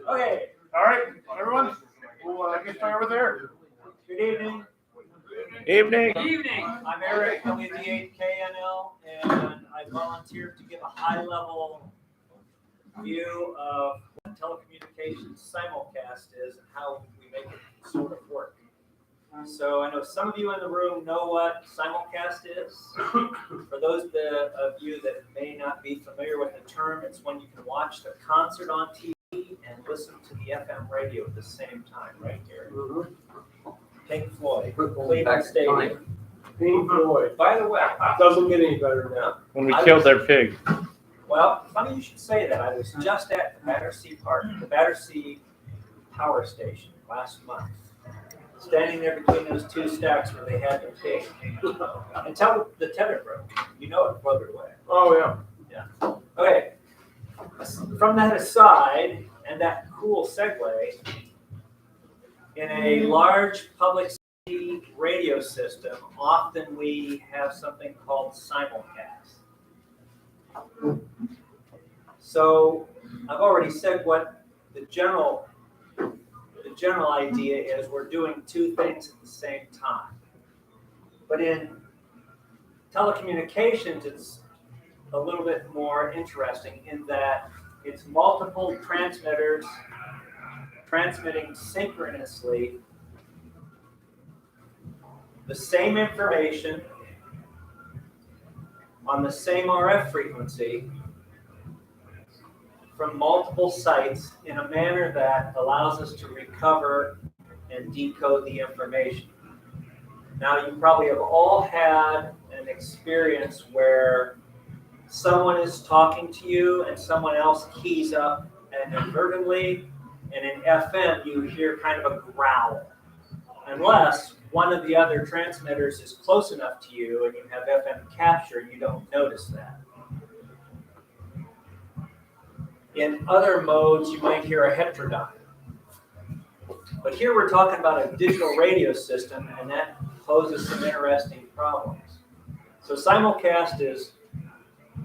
Okay. All right, everyone, we'll get started with Eric. Good evening. Evening. I'm Eric, WD8KNL, and I volunteered to give a high-level view of what telecommunications simulcast is and how we make it sort of work. So I know some of you in the room know what simulcast is. For those of you that may not be familiar with the term, it's when you can watch the concert on TV and listen to the FM radio at the same time, right here. Pink Floyd, Cleveland Stadium. Pink Floyd. By the way, Doesn't get any better now. When we killed their pig. well, funny you should say that. I was just at the Battersea Park, the Battersea Power Station last month, standing there between those two stacks where they had the pig. Until the tether broke. You know it floated away. Oh, yeah. Okay. From that aside, and that cool segue, in a large public safety radio system, often we have something called simulcast. So I've already said what the general idea is. We're doing two things at the same time. But in telecommunications, it's a little bit more interesting in that it's multiple transmitters transmitting synchronously the same information on the same RF frequency from multiple sites in a manner that allows us to recover and decode the information. Now, you probably have all had an experience where someone is talking to you and someone else keys up inadvertently, and in FM you hear kind of a growl. Unless one of the other transmitters is close enough to you and you have FM capture, you don't notice that. In other modes, you might hear a heterodyne. But here we're talking about a digital radio system, and that poses some interesting problems. So simulcast is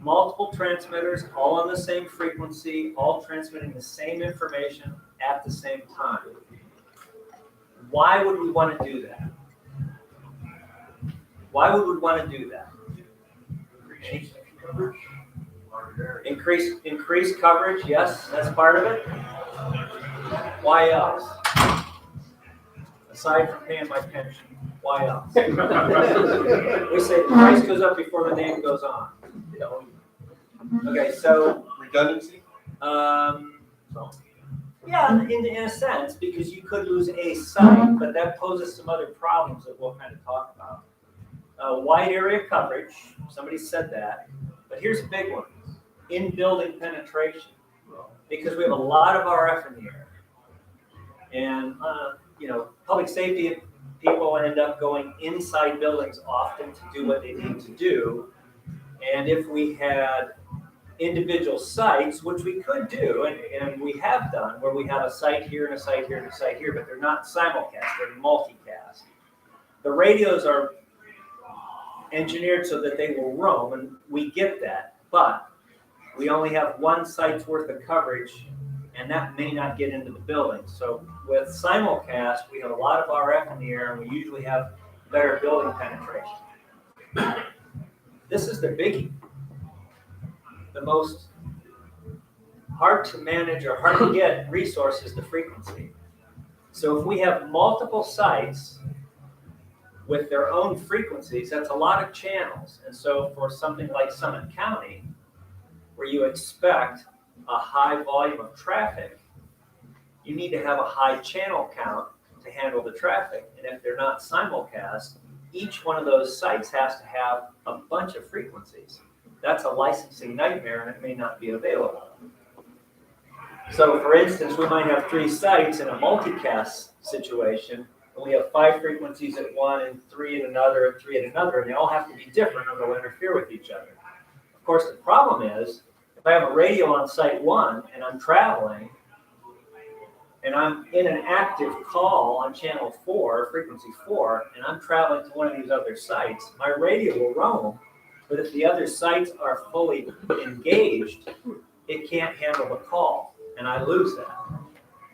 multiple transmitters, all on the same frequency, all transmitting the same information at the same time. Why would we want to do that? Why would we want to do that? Increase coverage, yes, that's part of it. Why else? Aside from paying my pension, why else? We say the price goes up before the name goes on. Okay, so Redundancy? yeah, in a sense, because you could lose a site, but that poses some other problems that we'll kind of talk about. Wide area coverage, somebody said that, but here's a big one: in-building penetration, because we have a lot of RF in the air, and public safety people end up going inside buildings often to do what they need to do, and if we had individual sites, which we could do, and we have done, where we have a site here and a site here and a site here, but they're not simulcast, they're multicast. The radios are engineered so that they will roam, and we get that, but we only have one site's worth of coverage, and that may not get into the building. So with simulcast, we have a lot of RF in the air, and we usually have better building penetration. This is the biggie. The most hard to manage or hard to get resource is the frequency. So if we have multiple sites with their own frequencies, that's a lot of channels. And so for something like Summit County, where you expect a high volume of traffic, you need to have a high channel count to handle the traffic. And if they're not simulcast, each one of those sites has to have a bunch of frequencies. That's a licensing nightmare, and it may not be available. So for instance, we might have 3 sites in a multicast situation, and we have 5 frequencies at one and 3 at another and 3 at another, and they all have to be different or they'll interfere with each other. Of course, the problem is, if I have a radio on site 1 and I'm traveling, and I'm in an active call on channel 4, frequency 4, and I'm traveling to one of these other sites, my radio will roam, but if the other sites are fully engaged, it can't handle the call, and I lose that.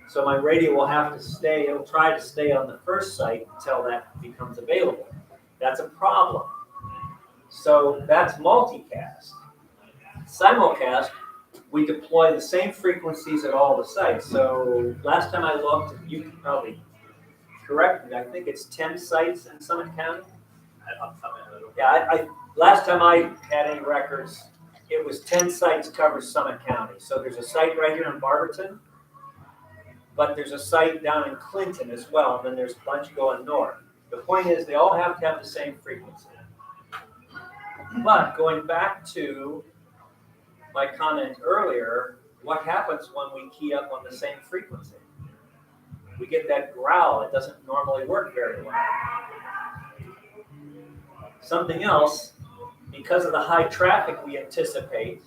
So my radio will have to stay, it'll try to stay on the first site until that becomes available. That's a problem. So that's multicast. Simulcast, we deploy the same frequencies at all the sites. So last time I looked, you can probably correct me, I think it's 10 sites in Summit County. Yeah, last time I had any records, it was 10 sites cover Summit County. So there's a site right here in Barberton, but there's a site down in Clinton as well, and then there's a bunch going north. The point is, they all have to have the same frequency. But going back to my comment earlier, what happens when we key up on the same frequency? We get that growl. It doesn't normally work very well. Something else, because of the high traffic we anticipate,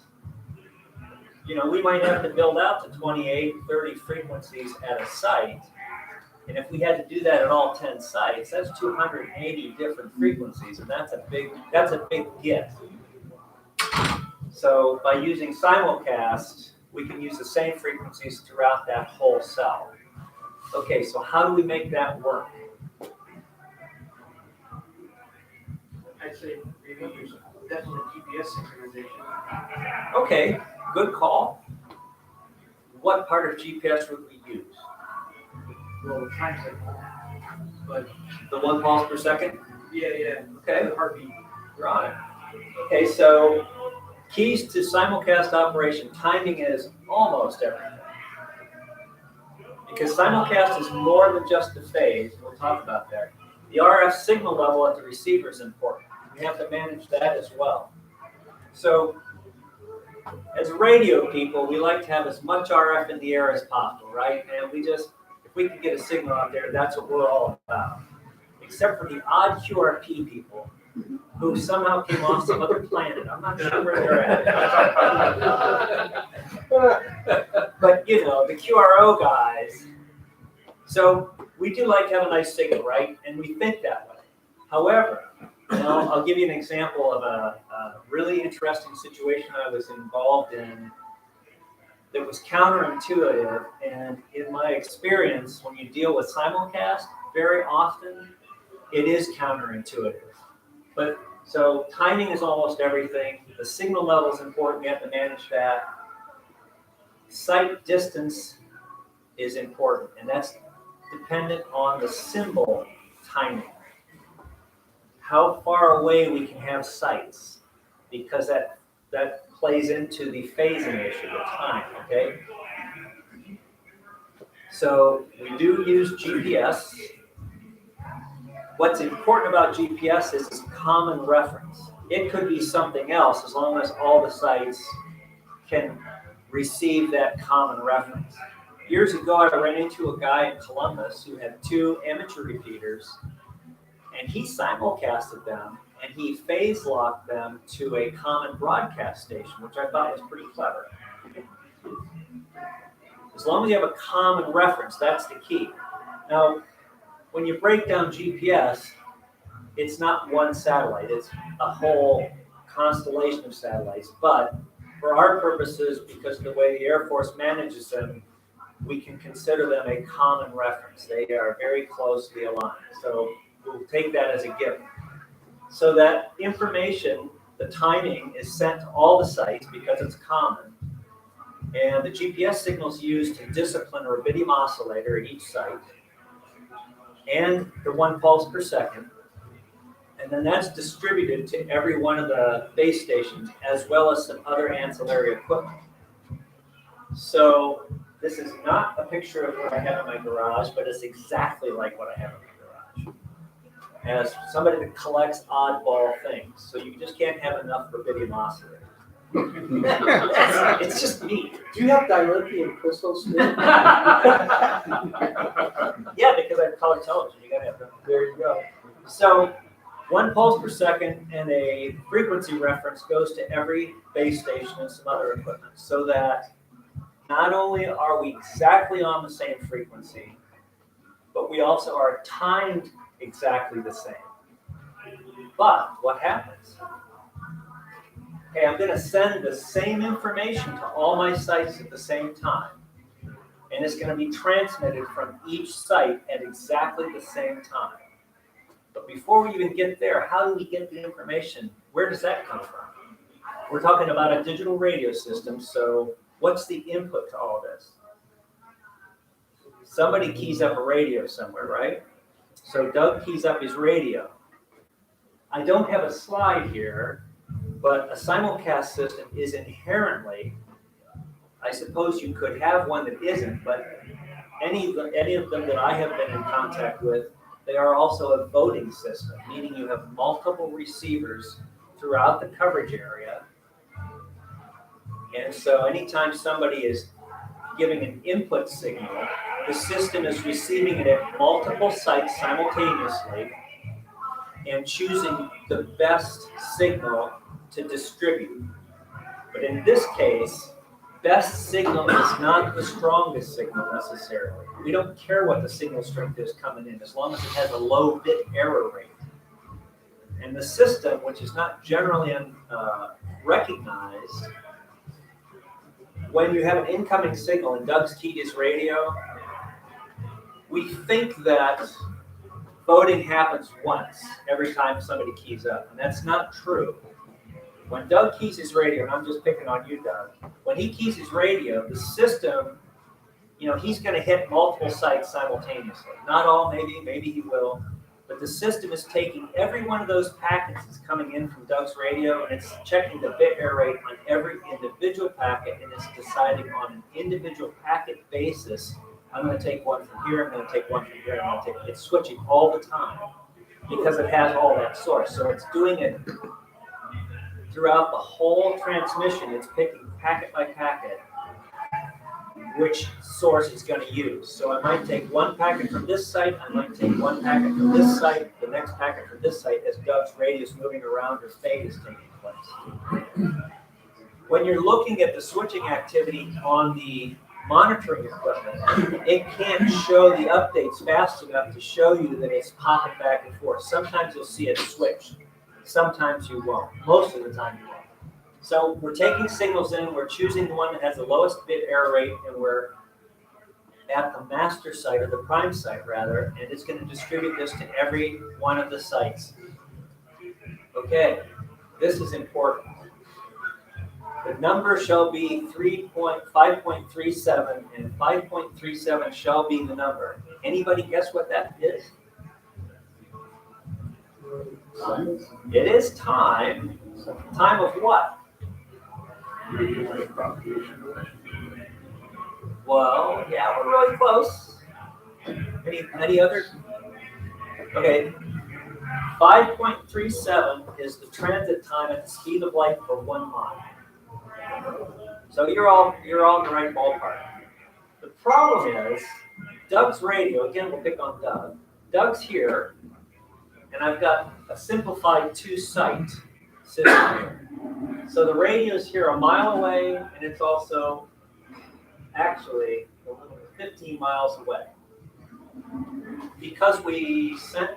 we might have to build out to 28, 30 frequencies at a site. And if we had to do that at all 10 sites, that's 280 different frequencies, and that's a big get. So by using simulcast, we can use the same frequencies throughout that whole cell. Okay, so how do we make that work? I'd say maybe use definitely GPS synchronization. Okay, good call. What part of GPS would we use? Well, the time cycle. But The 1 pulse per second? yeah. Okay, Heartbeat. you're on it. Okay, so keys to simulcast operation, timing is almost everything. Because simulcast is more than just the phase, we'll talk about that. The RF signal level at the receiver is important. We have to manage that as well. So, as radio people, we like to have as much RF in the air as possible, right? And if we can get a signal out there, that's what we're all about. Except for the odd QRP people who somehow came off some other planet. I'm not sure where they're at. But, the QRO guys. So we do like to have a nice signal, right? And we think that way. However, I'll give you an example of a really interesting situation I was involved in that was counterintuitive. And in my experience, when you deal with simulcast, very often it is counterintuitive. But so timing is almost everything. The signal level is important. We have to manage that. Site distance is important, and that's dependent on the symbol timing. How far away we can have sites, because that plays into the phasing issue, the time, okay? So we do use GPS. What's important about GPS is its common reference. It could be something else as long as all the sites can receive that common reference. Years ago, I ran into a guy in Columbus who had 2 amateur repeaters, And he simulcasted them, and he phase locked them to a common broadcast station, which I thought was pretty clever. As long as you have a common reference, that's the key. Now, when you break down GPS, it's not one satellite, it's a whole constellation of satellites. But for our purposes, because of the way the Air Force manages them, we can consider them a common reference. They are very closely aligned. So we'll take that as a given. So that information, the timing, is sent to all the sites because it's common. And the GPS signal is used to discipline a rubidium oscillator at each site, and the 1 pulse per second. And then that's distributed to every one of the base stations, as well as some other ancillary equipment. So this is not a picture of what I have in my garage, but it's exactly like what I have in my garage. As somebody that collects oddball things, so you just can't have enough rubidium oscillators. It's just neat. Do you have dilithium crystals too? Yeah, because I have color television. You gotta have them. There you go. So 1 pulse per second and a frequency reference goes to every base station and some other equipment, so that not only are we exactly on the same frequency, but we also are timed exactly the same. But what happens? Okay, I'm going to send the same information to all my sites at the same time. And it's going to be transmitted from each site at exactly the same time. But before we even get there, how do we get the information? Where does that come from? We're talking about a digital radio system, so what's the input to all this? Somebody keys up a radio somewhere, right? So Doug keys up his radio. I don't have a slide here, but a simulcast system is inherently, I suppose you could have one that isn't, but any of them that I have been in contact with, they are also a voting system, meaning you have multiple receivers throughout the coverage area. And so anytime somebody is giving an input signal, the system is receiving it at multiple sites simultaneously and choosing the best signal to distribute. But in this case, best signal is not the strongest signal necessarily. We don't care what the signal strength is coming in, as long as it has a low bit error rate. And the system, which is not generally recognized, when you have an incoming signal and Doug's keyed his radio, we think that voting happens once every time somebody keys up, and that's not true. When Doug keys his radio, and I'm just picking on you, Doug, when he keys his radio, the system, he's going to hit multiple sites simultaneously. Not all, maybe he will, but the system is taking every one of those packets that's coming in from Doug's radio, and it's checking the bit error rate on every individual packet, and it's deciding on an individual packet basis, I'm going to take one from here, I'm going to take one from here, it's switching all the time because it has all that source. So it's doing it throughout the whole transmission. It's picking packet by packet which source it's going to use. So I might take one packet from this site, I might take one packet from this site, the next packet from this site as Doug's radio is moving around or fade is taking place. When you're looking at the switching activity on the monitoring equipment, it can't show the updates fast enough to show you that it's popping back and forth. Sometimes you'll see it switch. Sometimes you won't. Most of the time you won't. So we're taking signals in, we're choosing the one that has the lowest bit error rate, and we're at the master site, or the prime site rather, and it's going to distribute this to every one of the sites. Okay, this is important. The number shall be 5.37, and 5.37 shall be the number. Anybody guess what that is? It is time. Time of what? Well, yeah, we're really close. Any other? Okay. 5.37 is the transit time at the speed of light for 1 mile. So you're all in the right ballpark. The problem is Doug's radio. Again, we'll pick on Doug. Doug's here, and I've got a simplified two-site system here. So the radio's here a mile away, and it's also actually 15 miles away. Because we sent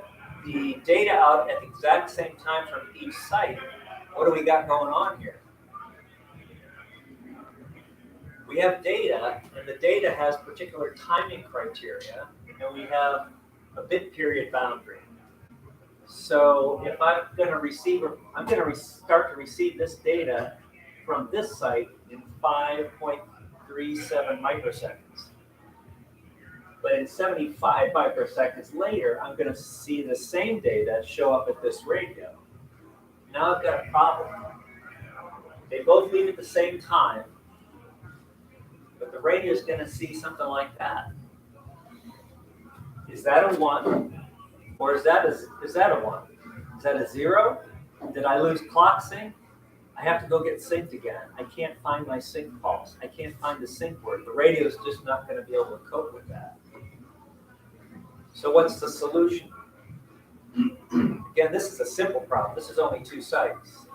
the data out at the exact same time from each site, what do we got going on here? We have data, and the data has particular timing criteria, and we have a bit period boundary. So if I'm going to receive, I'm going to start to receive this data from this site in 5.37 microseconds. But in 75 microseconds later, I'm going to see the same data show up at this radio. Now I've got a problem. They both leave at the same time, but the radio is going to see something like that. Is that a 1? Or is that a 1? Is that a 0? Did I lose clock sync? I have to go get synced again. I can't find my sync pulse. I can't find the sync word. The radio is just not going to be able to cope with that. So what's the solution? Again, this is a simple problem. This is only 2 sites.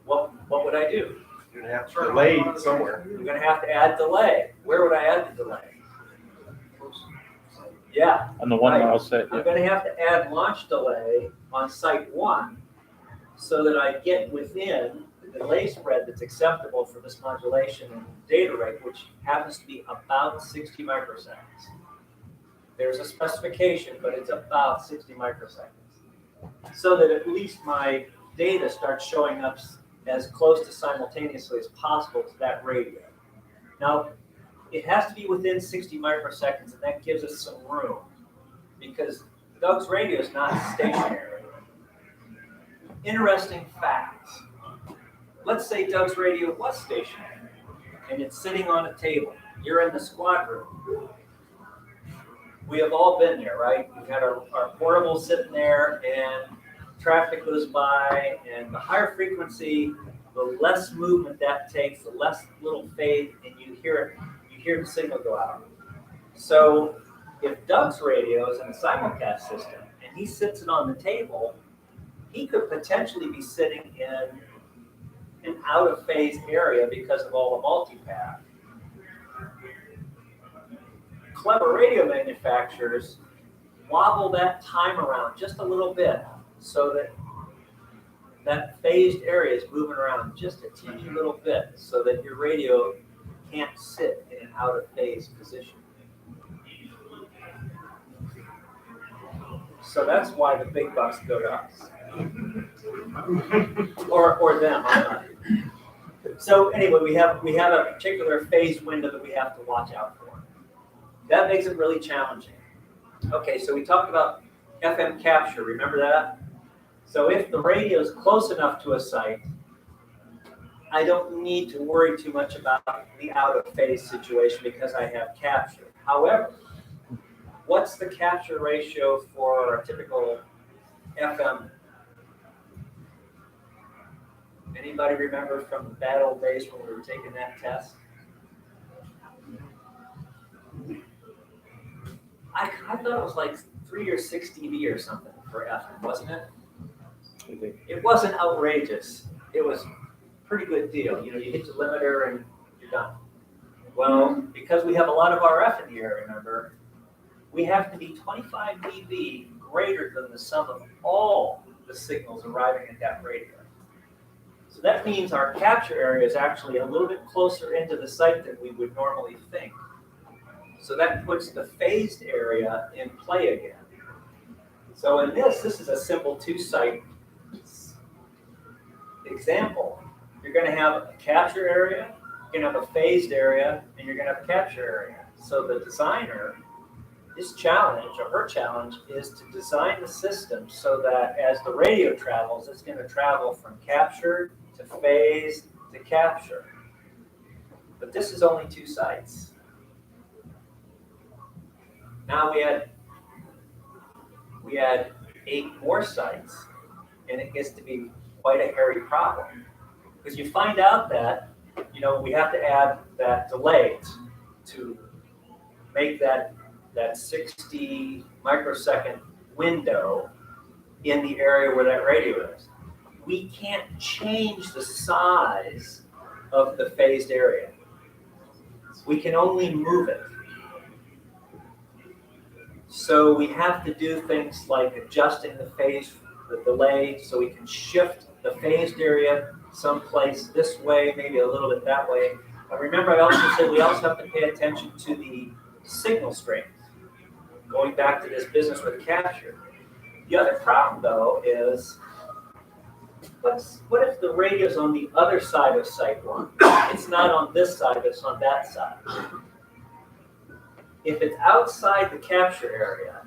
What would I do? You're gonna have to delay somewhere. I'm going to have to add delay. Where would I add the delay? Yeah. On the 1 right. mile set. I'm going to have to add launch delay on site 1 so that I get within the delay spread that's acceptable for this modulation and data rate, which happens to be about 60 microseconds. There's a specification, but it's about 60 microseconds. So that at least my data starts showing up as close to simultaneously as possible to that radio. Now, it has to be within 60 microseconds, and that gives us some room because Doug's radio is not stationary. Interesting fact. Let's say Doug's radio was stationary, and it's sitting on a table. You're in the squad room. We have all been there, right? We've had our portable sitting there, and traffic goes by, and the higher frequency, the less movement that takes, the less little fade, and you hear the signal go out. So if Doug's radio is in a simulcast system and he sits it on the table, he could potentially be sitting in an out of phase area because of all the multipath. Clever radio manufacturers wobble that time around just a little bit so that phased area is moving around just a teeny little bit so that your radio can't sit in an out of phase position. So that's why the big bucks go to us. or them. So anyway, we have a particular phase window that we have to watch out for. That makes it really challenging. Okay, so we talked about FM capture, remember that? So if the radio is close enough to a site, I don't need to worry too much about the out of phase situation because I have capture. However, what's the capture ratio for a typical FM? Anybody remember from the bad old days when we were taking that test? I thought it was like 3 or 6 dB or something for FM, wasn't it? It wasn't outrageous. It was a pretty good deal. You know, you hit the limiter and you're done. Well, because we have a lot of RF in the air, remember, we have to be 25 dB greater than the sum of all the signals arriving at that radio. So that means our capture area is actually a little bit closer into the site than we would normally think. So that puts the phased area in play again. So in this is a simple 2-site example. You're going to have a capture area, you're going to have a phased area, and you're going to have a capture area. So the designer, his challenge or her challenge is to design the system so that as the radio travels, it's going to travel from capture to phase to capture. But this is only 2 sites. Now we had 8 more sites, and it gets to be quite a hairy problem. Because you find out that, you know, we have to add that delay to make that 60 microsecond window in the area where that radio is. We can't change the size of the phased area. We can only move it. So we have to do things like adjusting the phase, the delay, so we can shift the phased area someplace this way, maybe a little bit that way. But remember, I also said we also have to pay attention to the signal strength. Going back to this business with capture. The other problem, though, is what if the radio's on the other side of Site 1? It's not on this side, it's on that side. If it's outside the capture area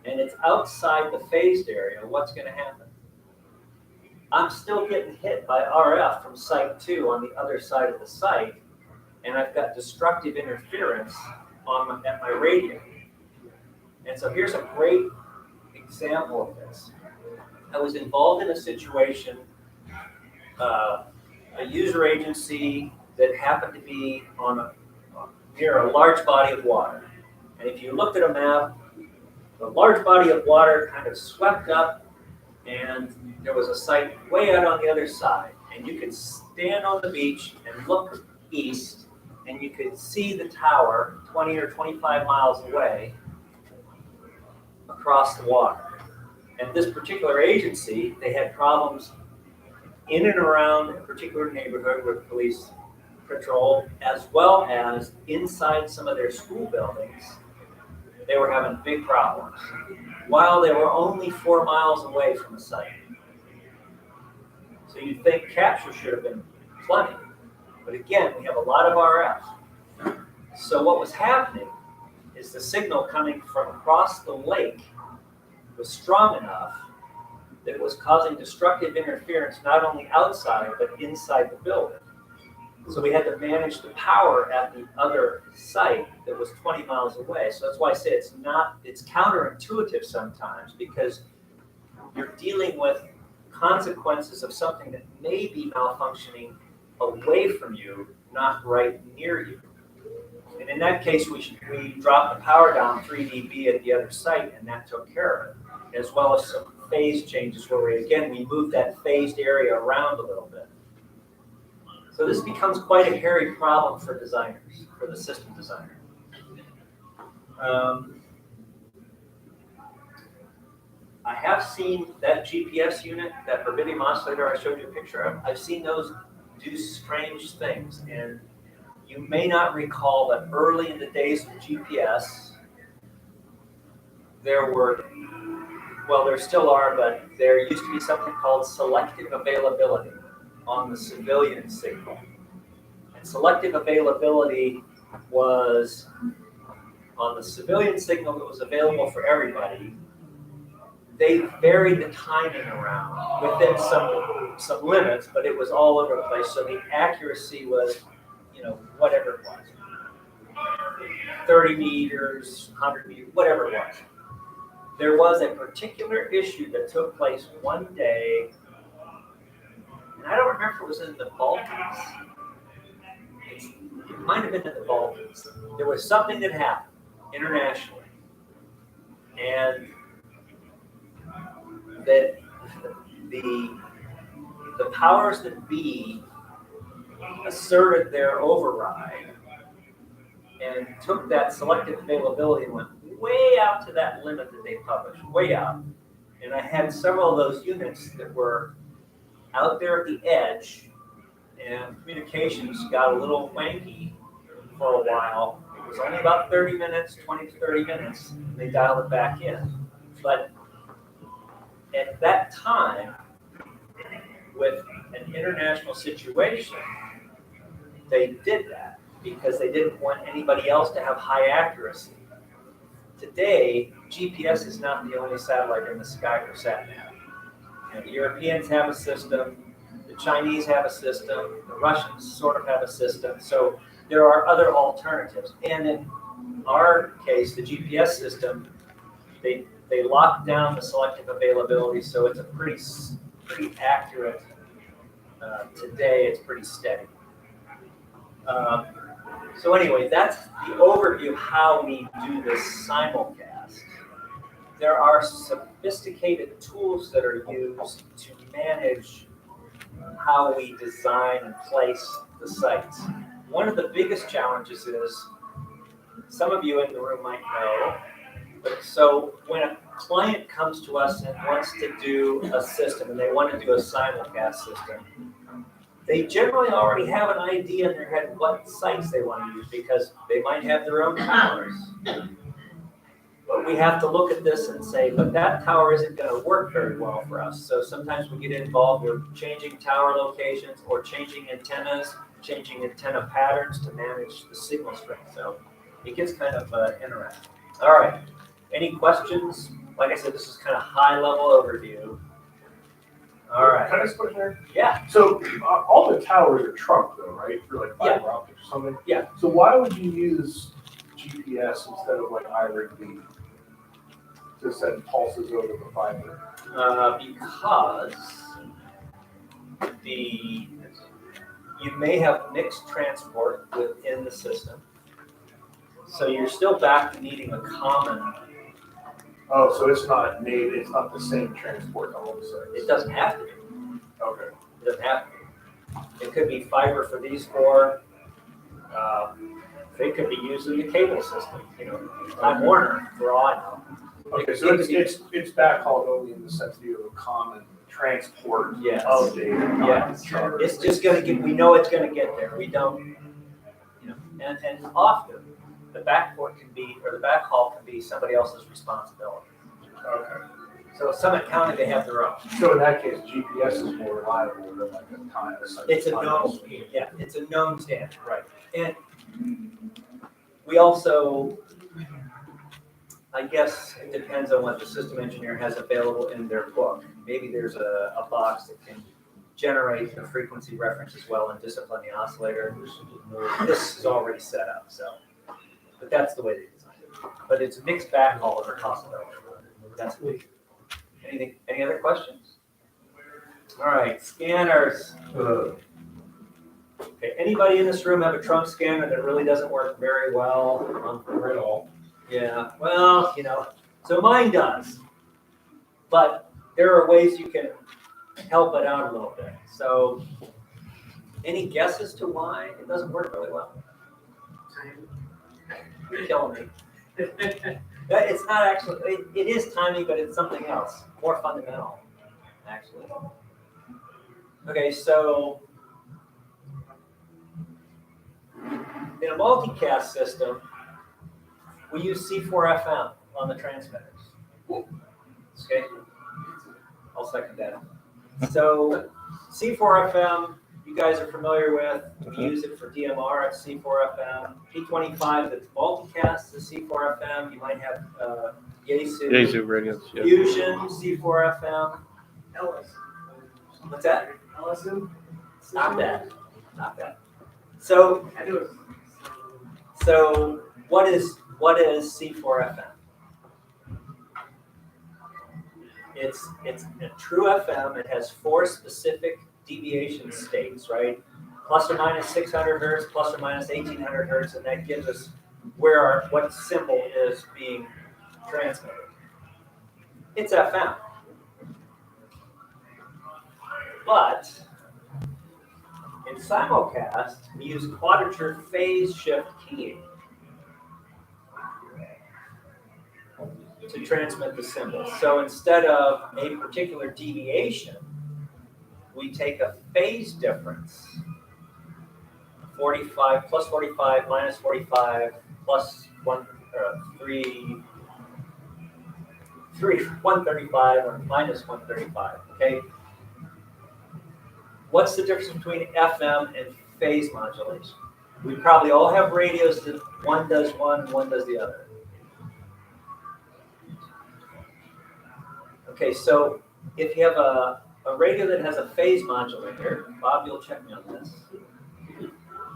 and it's outside the phased area, what's going to happen? I'm still getting hit by RF from Site 2 on the other side of the site, and I've got destructive interference at my radio. And so here's a great example of this. I was involved in a situation, a user agency that happened to be near a large body of water. And if you looked at a map, the large body of water kind of swept up, and there was a site way out on the other side. And you could stand on the beach and look east, and you could see the tower 20 or 25 miles away across the water. And this particular agency, they had problems in and around a particular neighborhood with police patrol, as well as inside some of their school buildings. They were having big problems, while they were only 4 miles away from the site. So you'd think capture should have been plenty, but again, we have a lot of RF. So what was happening is the signal coming from across the lake was strong enough that it was causing destructive interference not only outside, but inside the building. So we had to manage the power at the other site that was 20 miles away. So that's why I say it's counterintuitive sometimes, because you're dealing with consequences of something that may be malfunctioning away from you, not right near you. And in that case, we dropped the power down 3 dB at the other site, and that took care of it, as well as some phase changes where we moved that phased area around a little bit. So this becomes quite a hairy problem for designers, for the system designer. I have seen that GPS unit, that Rubidium oscillator I showed you a picture of. I've seen those do strange things, and you may not recall that early in the days of GPS, there still are, but there used to be something called selective availability on the civilian signal. And selective availability was on the civilian signal that was available for everybody. They varied the timing around within some limits, but it was all over the place. So the accuracy was, whatever it was, 30 meters, 100 meters, whatever it was. There was a particular issue that took place one day, and I don't remember if it was in the Balkans. It might have been in the Balkans. There was something that happened internationally, and that the powers that be asserted their override and took that selective availability and went way out to that limit that they published, way out. And I had several of those units that were out there at the edge, and communications got a little wanky for a while. It was only about 30 minutes, 20 to 30 minutes, and they dialed it back in. But at that time, with an international situation, they did that because they didn't want anybody else to have high accuracy. Today, GPS is not the only satellite in the sky for SatNav. The Europeans have a system, the Chinese have a system, the Russians sort of have a system. So there are other alternatives. And in our case, the GPS system, they locked down the selective availability, so it's a pretty accurate. Today, it's pretty steady. So anyway, that's the overview of how we do this simulcast. there are sophisticated tools that are used to manage how we design and place the sites. One of the biggest challenges is, some of you in the room might know, but so when a client comes to us and wants to do a system, and they want to do a simulcast system, they generally already have an idea in their head what sites they want to use, because they might have their own towers. But we have to look at this and say, but that tower isn't going to work very well for us. So sometimes we get involved with changing tower locations or changing antennas, changing antenna patterns to manage the signal strength. So it gets kind of interesting. All right. Any questions? Like I said, this is kind of high level overview. All right. Can I just put it there? Yeah. So all the towers are trunked though, right? For like fiber optics or something? Yeah. So why would you use GPS instead of like iRig to send pulses over the fiber? Because you may have mixed transport within the system. So you're still back to needing a common. Oh, so it's not native, it's not the same transport on all the sites? It doesn't have to be. Okay. It doesn't have to be. It could be fiber for these four. They could be using the cable system, Time Warner, for all I know. Okay, so it's backhauled only in the sense that you have a common transport Yes. of data. Yeah, it's just gonna get, we know it's gonna get there. We don't, and often the backport can be, or the backhaul can be somebody else's responsibility. Okay. So Summit County, they have their own. So in that case, GPS is more reliable than like a time. It's a known, it's a known standard. Right. And we also, I guess it depends on what the system engineer has available in their book. Maybe there's a box that can generate a frequency reference as well and discipline the oscillator. This is already set up, so, but that's the way they designed it. But it's mixed backhaul as a possibility. That's the Anything? Any other questions? All right, scanners. Okay, anybody in this room have a trunk scanner that really doesn't work very well? At all. Yeah, well, so mine does. But there are ways you can help it out a little bit. So, any guesses to why it doesn't work really well? You're killing me. It's not actually, it is timing, but it's something else, more fundamental, actually. Okay, so in a multicast system, we use C4FM on the transmitters. Okay, I'll second that. So C4FM, you guys are familiar with. We use it for DMR at C4FM. P25 that's multicast to C4FM. You might have Yaesu radios. Yeah. Fusion C4FM. What's that? Not that. Not that. So what is C4FM? It's a true FM. It has 4 specific deviation states, right? Plus or minus 600 hertz, plus or minus 1800 hertz, and that gives us what symbol is being transmitted. It's FM. But in simulcast, we use quadrature phase shift keying to transmit the symbol. So instead of a particular deviation, we take a phase difference, 45 plus 45 minus 45 plus 135 or minus 135, okay? What's the difference between FM and phase modulation? We probably all have radios that one does one and one does the other. Okay, so if you have a radio that has a phase modulator, Bob, you'll check me on this.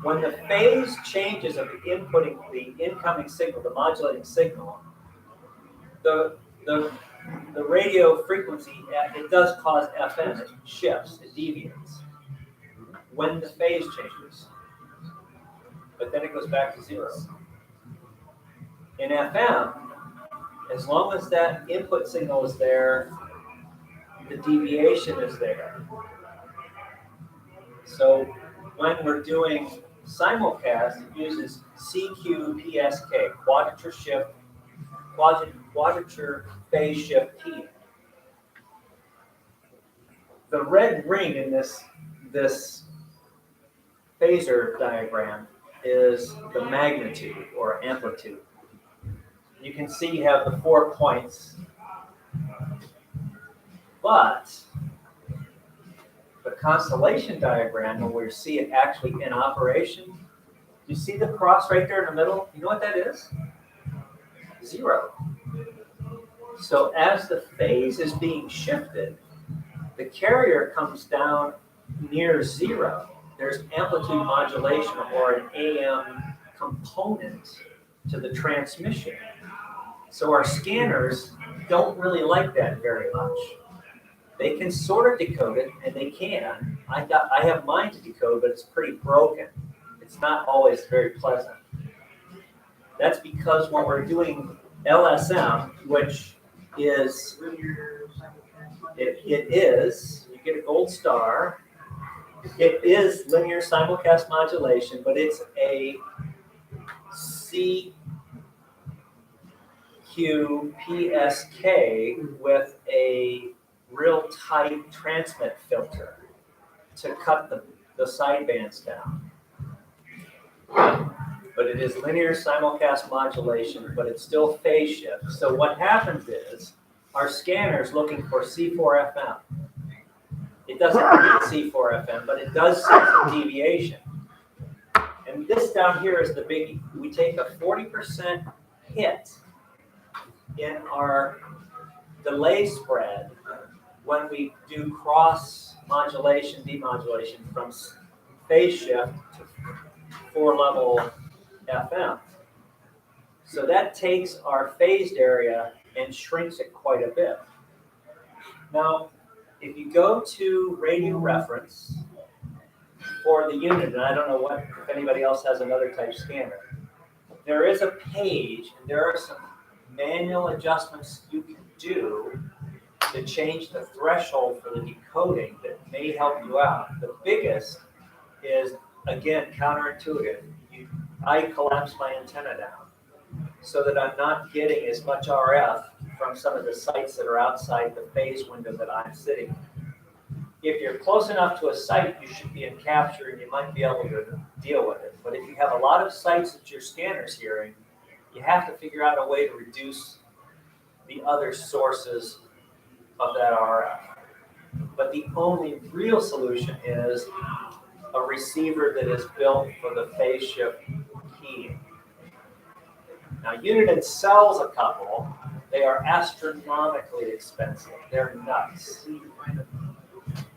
When the phase changes of the incoming signal, the modulating signal, the radio frequency, it does cause FM, it shifts, it deviates when the phase changes. But then it goes back to 0. In FM, As long as that input signal is there, the deviation is there. So when we're doing simulcast, it uses CQ-PSK, quadrature phase shift key. The red ring in this phasor diagram is the magnitude or amplitude. You can see you have the 4 points, but the constellation diagram, when we see it actually in operation, you see the cross right there in the middle? You know what that is? 0. So as the phase is being shifted, the carrier comes down near 0. There's amplitude modulation or an AM component to the transmission. So our scanners don't really like that very much. They can sort of decode it, and they can. I have mine to decode, but it's pretty broken. It's not always very pleasant. That's because when we're doing LSM, which is, it is, you get a gold star. It is linear simulcast modulation, but it's a CQ-PSK with a real tight transmit filter to cut the sidebands down. But it is linear simulcast modulation, but it's still phase shift. So what happens is our scanner is looking for C4FM. It doesn't read C4FM, but it does sense the deviation. And this down here is the biggie. We take a 40% hit in our delay spread when we do cross modulation, demodulation from phase shift to 4-level FM. So that takes our phased area and shrinks it quite a bit. Now, if you go to radio reference for the unit, and I don't know if anybody else has another type scanner, there is a page, and there are some manual adjustments you can do to change the threshold for the decoding that may help you out. The biggest is, again, counterintuitive. I collapse my antenna down so that I'm not getting as much RF from some of the sites that are outside the phase window that I'm sitting in. If you're close enough to a site, you should be in capture and you might be able to deal with it. But if you have a lot of sites that your scanner's hearing, you have to figure out a way to reduce the other sources of that RF. But the only real solution is a receiver that is built for the phase shift keying. Now, Uniden sells a couple. They are astronomically expensive. They're nuts.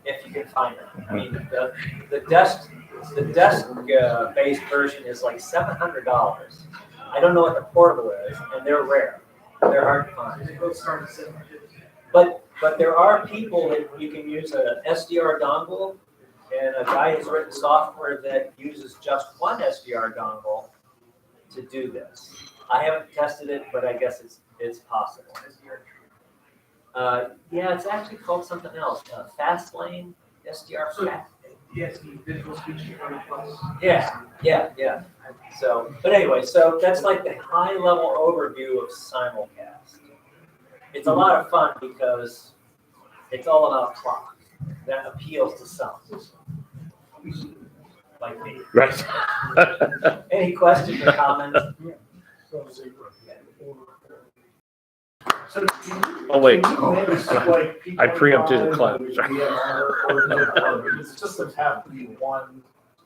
If you can find them. I mean, the desk-based version is like $700. I don't know what the portable is, and they're rare. They're hard to find. But there are people that you can use an SDR dongle, and a guy has written software that uses just one SDR dongle to do this. I haven't tested it, but I guess it's possible. Yeah, it's actually called something else. Fastlane, SDR Fast. Yes, visual speech plus. Yeah. So, but anyway, so that's like the high level overview of simulcast. It's a lot of fun because it's all about clock. That appeals to some. Like me. Right. Any questions or comments? Oh, wait. I I preempted the clap. It's just to have one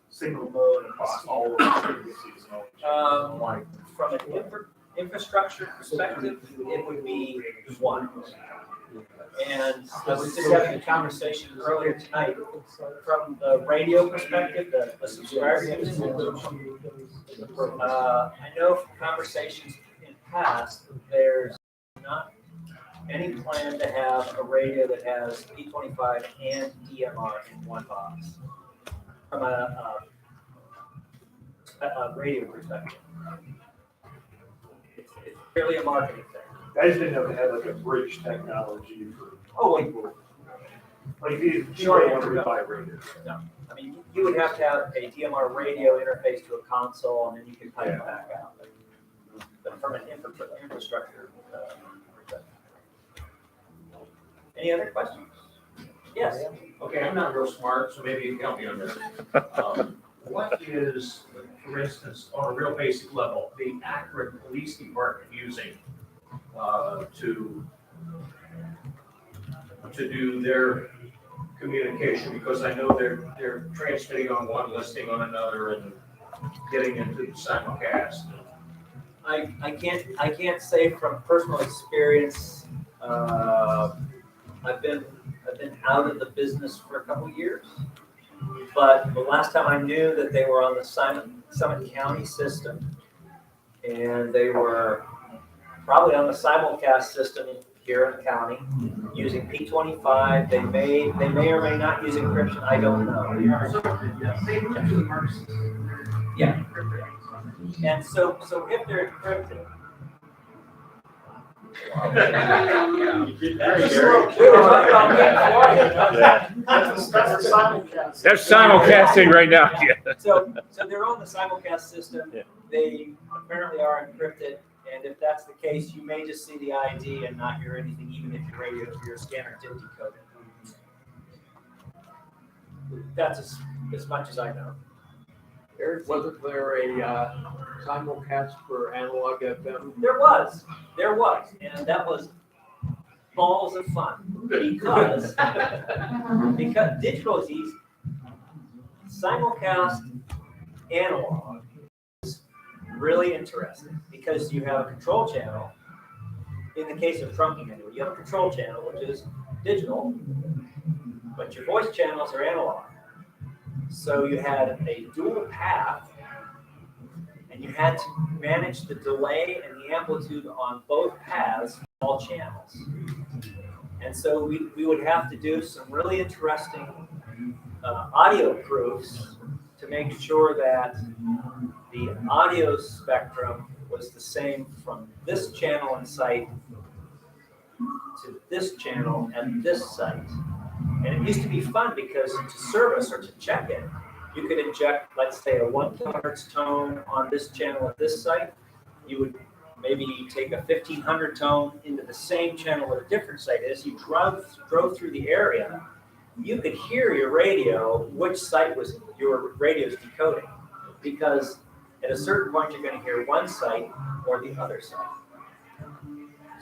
single mode across all of the frequencies. From an infrastructure perspective, it would be one. And I was just having a conversation earlier tonight. From the radio perspective, the subscriber units, I know from conversations in past, there's not any plan to have a radio that has P25 and DMR in one box. From a radio perspective. It's purely a marketing thing. I just didn't know if they had like a bridge technology for, Oh, wait, like, if you really want to buy radio. I mean, you would have to have a DMR radio interface to a console, and then you can pipe it back out. But from an infrastructure. Perspective. Any other questions? Yes. Okay, I'm not real smart, so maybe you can help me on this. What is, for instance, on a real basic level, the Akron Police Department using to do their communication? Because I know they're transmitting on one, listening on another, and getting into the simulcast. I can't say from personal experience. I've been out of the business for a couple years, but the last time I knew that they were on the Summit County system, and they were probably on the simulcast system here in the county using P25. They may or may not use encryption. I don't know. Yeah. And so if they're encrypted. That's a simulcast. They're simulcasting right now. Yeah. So they're on the simulcast system. Yeah. They apparently are encrypted, and if that's the case, you may just see the ID and not hear anything, even if your scanner did decode it. That's as much as I know. Wasn't there a simulcast for analog FM? There was, and that was balls of fun because digital is easy. Simulcast analog is really interesting because you have a control channel. In the case of trunking, anyway, you have a control channel which is digital, but your voice channels are analog. So you had a dual path, and you had to manage the delay and the amplitude on both paths, all channels. And so we would have to do some really interesting audio proofs to make sure that the audio spectrum was the same from this channel and site to this channel and this site. And it used to be fun because to service or to check it, you could inject, let's say, a 1 kilohertz tone on this channel at this site. You would maybe take a 1500 tone into the same channel at a different site. As you drove through the area, you could hear your radio, which site was your radio's decoding. Because at a certain point, you're going to hear one site or the other site.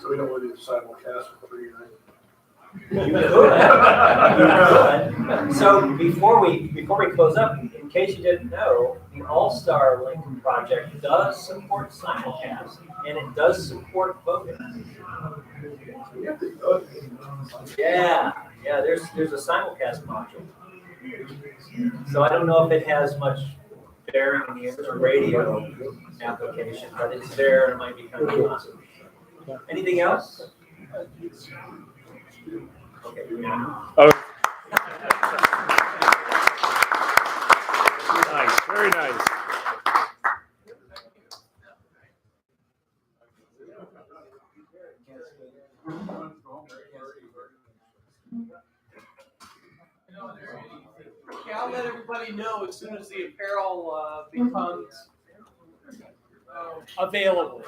So we don't want to do simulcast for free, right? You could. So before we close up, in case you didn't know, the All-Star Link project does support simulcast, and it does support voting. Yeah, there's a simulcast module. So I don't know if it has much bearing in the radio application, but it's there and it might be kind of fun. Anything else? Okay. Oh. Nice, very nice. Okay, I'll let everybody know as soon as the apparel becomes available.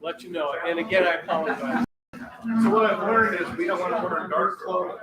Let you know. And again, I apologize. So what I've learned is we don't want to wear dark clothing.